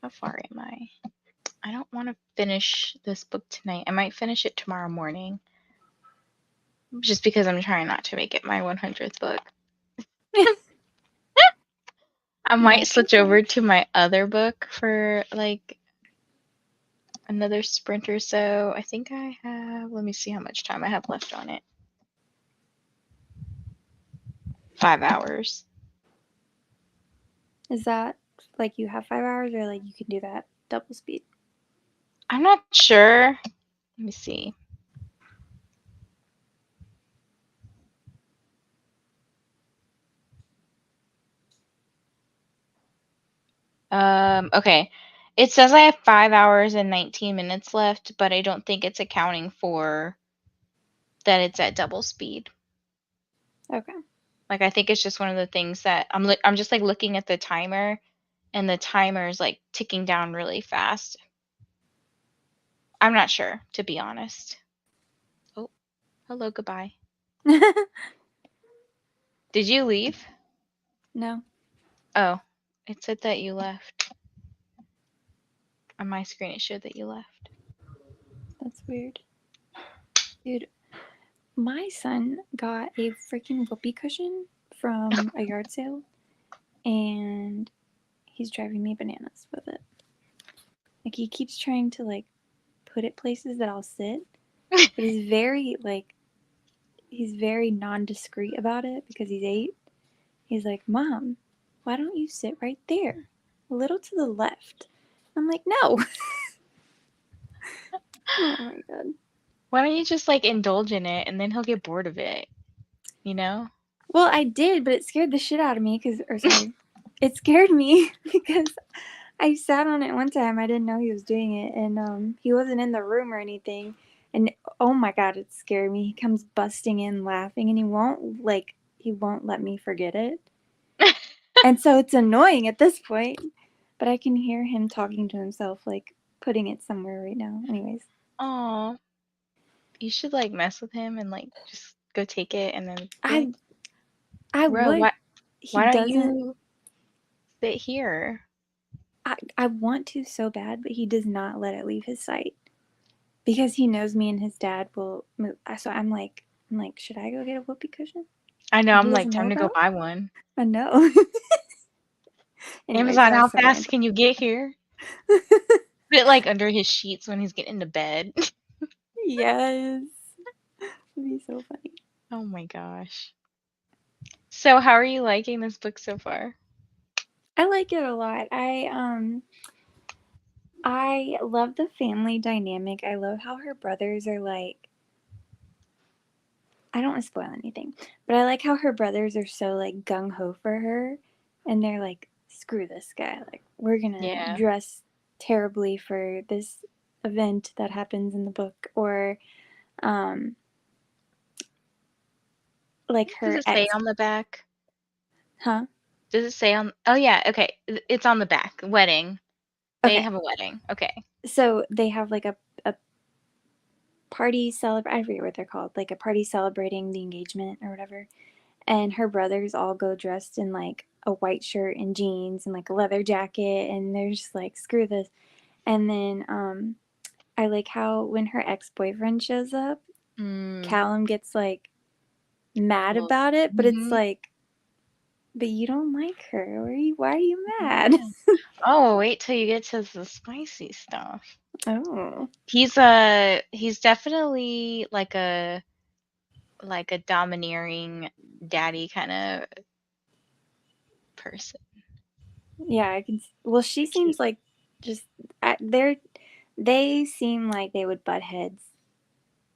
how far am I? I don't want to finish this book tonight. I might finish it tomorrow morning, just because I'm trying not to make it my 100th book. I might That's switch okay. over to my other book for like another sprint or so. I think I have. Let me see how much time I have left on it. 5 hours. Is that like you have 5 hours or like you can do that double speed? I'm not sure. Let me see. Okay. It says I have 5 hours and 19 minutes left, but I don't think it's accounting for that it's at double speed. Okay. Like I think it's just one of the things that I'm just like looking at the timer, and the timer is like ticking down really fast. I'm not sure, to be honest. Oh, hello, goodbye. Did you leave? No. Oh, it said that you left. On my screen, it showed that you left. That's weird. Dude, my son got a freaking whoopee cushion from a yard sale, and he's driving me bananas with it. Like, he keeps trying to, like, put it places that I'll sit, but he's very non-discreet about it because he's 8. He's like, Mom, why don't you sit right there? A little to the left. I'm like, no. Oh my god. Why don't you just like indulge in it, and then he'll get bored of it, you know? Well, I did, but it scared the shit out of me it scared me because I sat on it one time. I didn't know he was doing it, and he wasn't in the room or anything. And oh my god, it scared me. He comes busting in laughing, and he won't let me forget it. And so it's annoying at this point, but I can hear him talking to himself, like putting it somewhere right now. Anyways, Oh, you should like mess with him and like just go take it, and then be like, I bro, would. why He don't doesn't. you sit here? I want to so bad, but he does not let it leave his sight because he knows me and his dad will move. So I'm like, should I go get a whoopee cushion? I know, That I'm he like, doesn't know time to go about? buy one. I know. Anyways, Amazon, that was how so fast random. can you get here? Put it like under his sheets when he's getting into bed. Yes. It'd be so funny. Oh my gosh. So, how are you liking this book so far? I like it a lot. I love the family dynamic. I love how her brothers are like, I don't want to spoil anything, but I like how her brothers are so like gung ho for her, and they're like, screw this guy. Like, we're gonna Yeah. dress terribly for this event that happens in the book, or like Does her it say ex, on the back? huh? Does it say on? Oh yeah, okay. It's on the back. Wedding. They Okay, have a wedding. Okay. so they have like a party celebrate. I forget what they're called, like a party celebrating the engagement or whatever. And her brothers all go dressed in like a white shirt and jeans and like a leather jacket, and they're just like, screw this. And then I like how when her ex-boyfriend shows up, Mm, Callum gets like mad well, about it, but it's mhm. like, but you don't like her. Why are you mad? Yeah. Oh, wait till you get to the spicy stuff. Oh. He's definitely like a domineering daddy kind of person. Yeah, I can. Well, she seems like just they seem like they would butt heads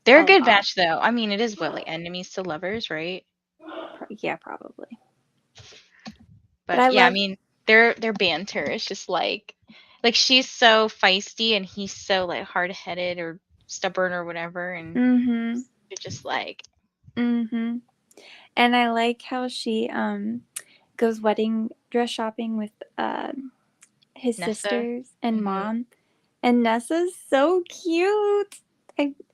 They're a a good lot. match though. I mean, it is what, like enemies to lovers, right? Yeah, probably. But I But yeah, I love. mean, their banter is just like she's so feisty and he's so like hard-headed or stubborn or whatever, and Mm-hmm. you're just like Mm-hmm. And I like how she goes wedding dress shopping with his Nessa. sisters and Hmm. mom. And Nessa's so cute.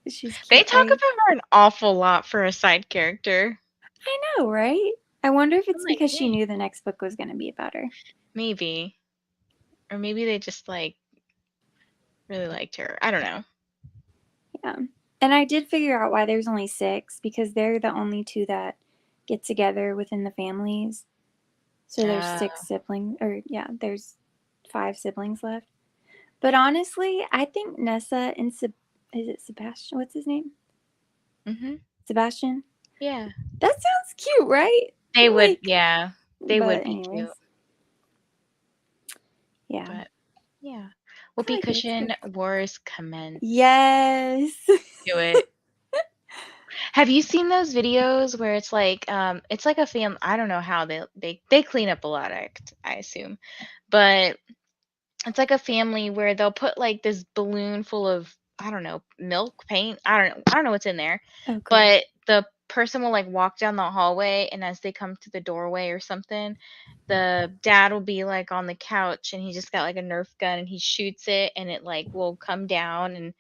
She's They cute. talk about her an awful lot for a side character. I know, right? I wonder if I'm it's like, because she dang, knew the next book was going to be about her. maybe, or maybe they just like really liked her. I don't know. Yeah. And I did figure out why there's only 6, because they're the only 2 that get together within the families. So there's Uh, 6 siblings, or yeah, there's 5 siblings left. But honestly, I think Nessa and is it Sebastian? What's his name? hmm. Sebastian? Yeah, That sounds cute, right? they would. Like, Yeah, they would but be cute. anyways, yeah. But yeah, I whoopee like it. It's cushion good. wars commence. Yes. Do it. Have you seen those videos where it's like a fam I don't know how they clean up a lot, I assume. But it's like a family where they'll put like this balloon full of, I don't know, milk, paint, I don't know what's in there. Oh, good. But person will like walk down the hallway, and as they come to the doorway or something, the dad will be like on the couch, and he just got like a Nerf gun, and he shoots it, and it like will come down and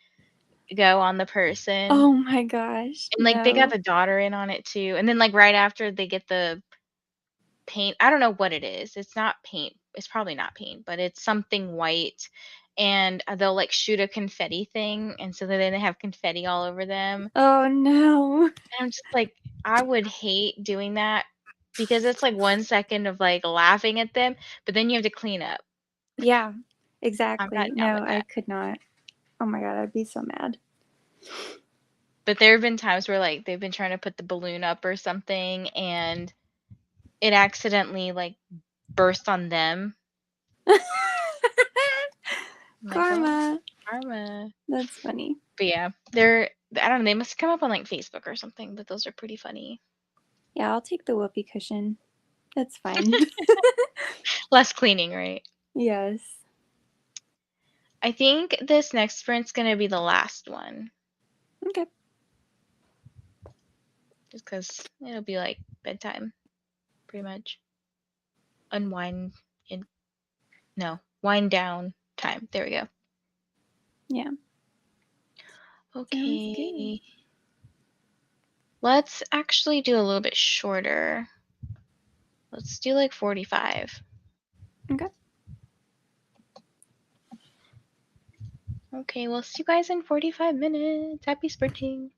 go on the person. Oh my gosh. And like they got No. the daughter in on it too. And then like right after they get the paint, I don't know what it is. It's not paint. It's probably not paint, but it's something white. And they'll like shoot a confetti thing, and so then they have confetti all over them. Oh no. And I'm just like, I would hate doing that because it's like 1 second of like laughing at them, but then you have to clean up. Yeah, I'm exactly. not down No, with I that. could not. Oh my god, I'd be so mad. But there have been times where like they've been trying to put the balloon up or something, and it accidentally like burst on them. I'm like, well, Karma. karma. That's funny. But yeah, I don't know, they must come up on like Facebook or something, but those are pretty funny. Yeah, I'll take the whoopee cushion. That's fine. Less cleaning, right? Yes. I think this next sprint's gonna be the last one, Okay. just because it'll be like bedtime, pretty much. Unwind in no, wind down time. There we go. Yeah. Sounds good. Okay. Let's actually do a little bit shorter. Let's do like 45. Okay. Okay, we'll see you guys in 45 minutes. Happy sprinting.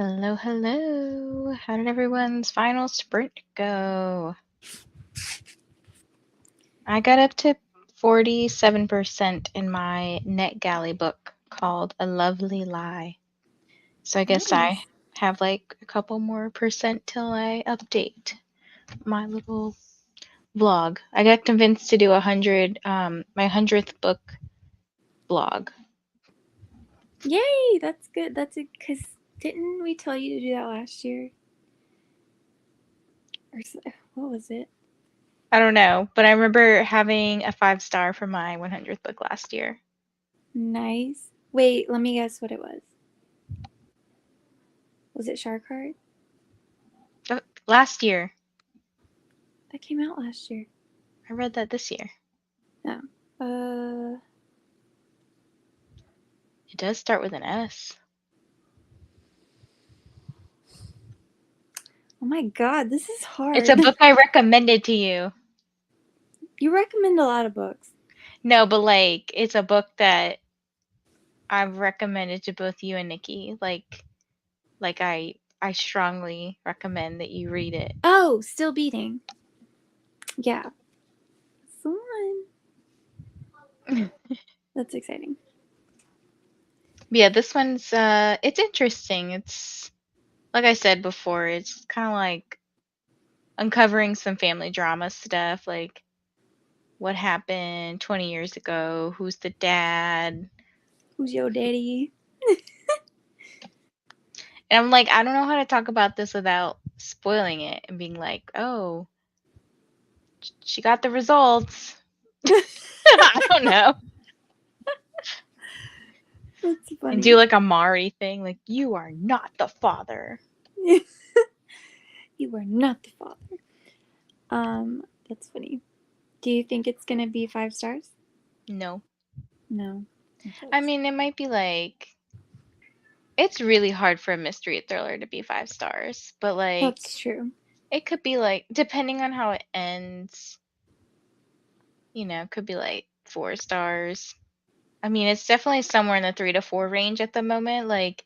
Hello, hello. How did everyone's final sprint go? I got up to 47% in my NetGalley book called A Lovely Lie. So I guess I Nice. have like a couple more percent till I update my little vlog. I got convinced to do my 100th book vlog. Yay, that's good. That's it. Because didn't we tell you to do that last year? Or what was it? I don't know, but I remember having a 5-star for my 100th book last year. Nice. Wait, let me guess what it was. Was it Shark Heart? Last year. That came out last year. I read that this year. No. It does start with an S. Oh my god, this is hard. It's a book I recommended to you. You recommend a lot of books. No, but like it's a book that I've recommended to both you and Nikki. Like I strongly recommend that you read it. Oh, Still Beating. Yeah. That's the one. That's exciting. Yeah, this one's it's interesting. It's like I said before, it's kind of like uncovering some family drama stuff, like what happened 20 years ago, who's the dad. Who's your daddy? And I'm like, I don't know how to talk about this without spoiling it and being like, oh, she got the results. I don't know. That's funny. And do like a Mari thing, like, you are not the father. You are not the father. That's funny. Do you think it's gonna be 5 stars? No. No. I mean, it might be like, it's really hard for a mystery thriller to be 5 stars, but like, That's true. it could be like, depending on how it ends, you know, it could be like 4 stars. I mean, it's definitely somewhere in the 3 to 4 range at the moment. Like,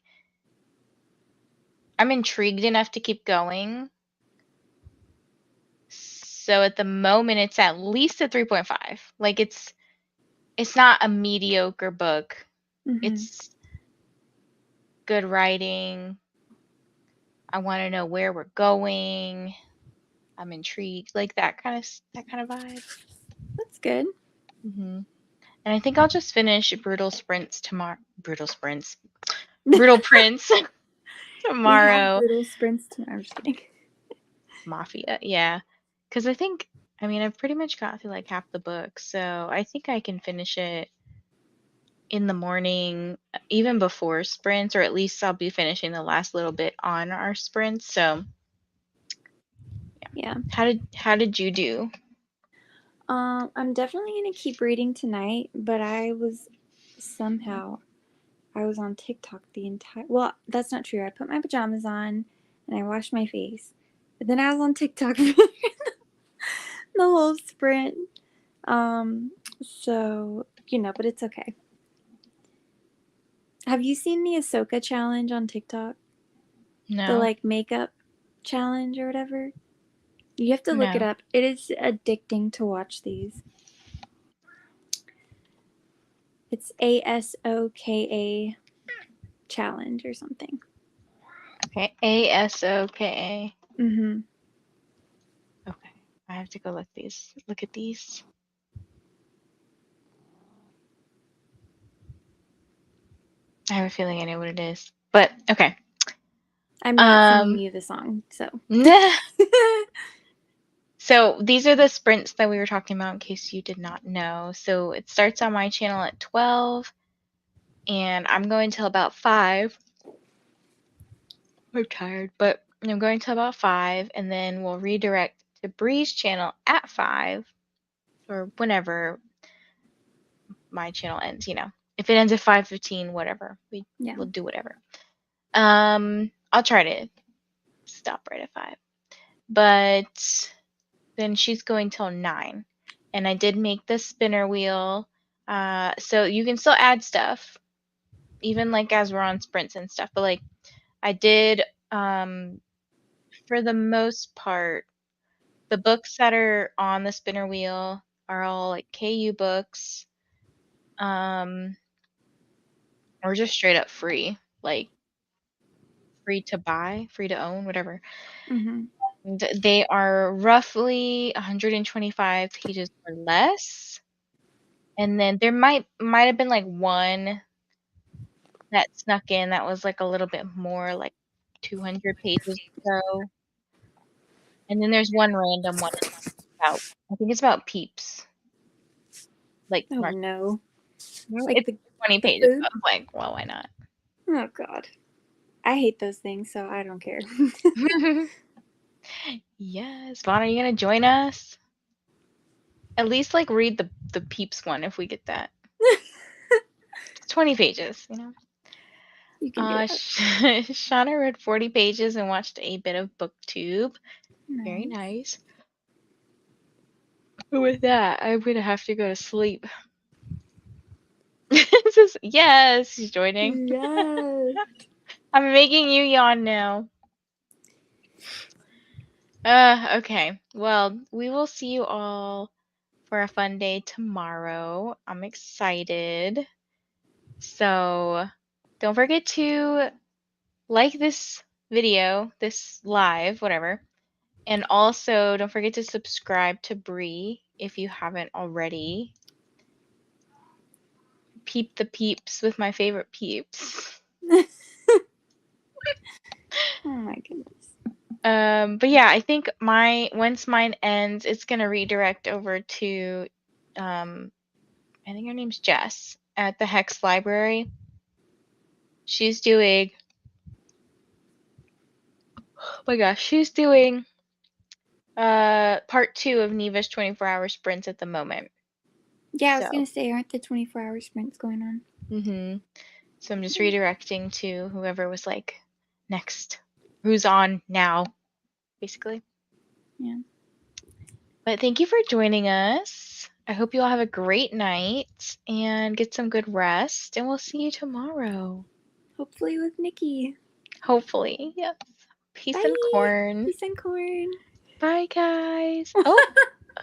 I'm intrigued enough to keep going. So at the moment, it's at least a 3.5. Like, it's not a mediocre book. Mm-hmm. It's good writing. I want to know where we're going. I'm intrigued, like that kind of vibe. That's good. And I think I'll just finish Brutal Sprints tomorrow. Brutal Sprints. Brutal Prince tomorrow. We have Brutal Sprints tomorrow. I'm just kidding. Mafia, yeah. Because I think, I mean, I've pretty much got through like half the book, so I think I can finish it in the morning, even before sprints, or at least I'll be finishing the last little bit on our sprints. So, Yeah. How did you do? I'm definitely gonna keep reading tonight, but I was on TikTok the entire. Well, that's not true. I put my pajamas on and I washed my face, but then I was on TikTok the whole sprint. So but it's okay. Have you seen the Ahsoka challenge on TikTok? No. The like makeup challenge or whatever. You have to look it No. up. It is addicting to watch these. It's ASOKA challenge or something. Okay. ASOKA. Mm-hmm. Okay. I have to go look at these. I have a feeling I know what it is. But okay. I'm not singing you the song, so. So these are the sprints that we were talking about in case you did not know. So it starts on my channel at 12 and I'm going till about 5. I'm tired, but I'm going till about 5 and then we'll redirect to Bree's channel at 5 or whenever my channel ends, you know. If it ends at 5:15, whatever. We'll do whatever. I'll try to stop right at 5. But then she's going till 9. And I did make the spinner wheel. So you can still add stuff, even like as we're on sprints and stuff. But like I did, for the most part, the books that are on the spinner wheel are all like KU books, or just straight up free, like free to buy, free to own, whatever. Mm-hmm. They are roughly 125 pages or less. And then there might have been like one that snuck in that was like a little bit more, like 200 pages or so. And then there's one random one about, I think it's about Peeps, like Oh no. Like it's 20 the pages. food? I was like, well, why not? Oh god. I hate those things, so I don't care. Yes, Vaughn, are you gonna join us? At least like read the Peeps one if we get that. It's 20 pages, you know. You can do that. Shauna read 40 pages and watched a bit of BookTube. Very Nice. nice. With that, I'm gonna have to go to sleep. Yes, she's joining. Yes. I'm making you yawn now. Okay. Well, we will see you all for a fun day tomorrow. I'm excited. So, don't forget to like this video, this live, whatever. And also, don't forget to subscribe to Bree if you haven't already. Peep the peeps with my favorite peeps. Oh my goodness. But yeah, I think once mine ends, it's gonna redirect over to I think her name's Jess at the Hex Library. She's doing oh my gosh, she's doing part 2 of Neva's 24-hour sprints at the moment. Yeah, I was So gonna say, aren't the 24-hour sprints going on? so I'm just redirecting to whoever was like next, who's on now, basically. Yeah. But thank you for joining us. I hope you all have a great night and get some good rest, and we'll see you tomorrow. Hopefully with Nikki. Hopefully. Yes. Peace and Bye. corn. Peace and corn. Bye, guys. Oh,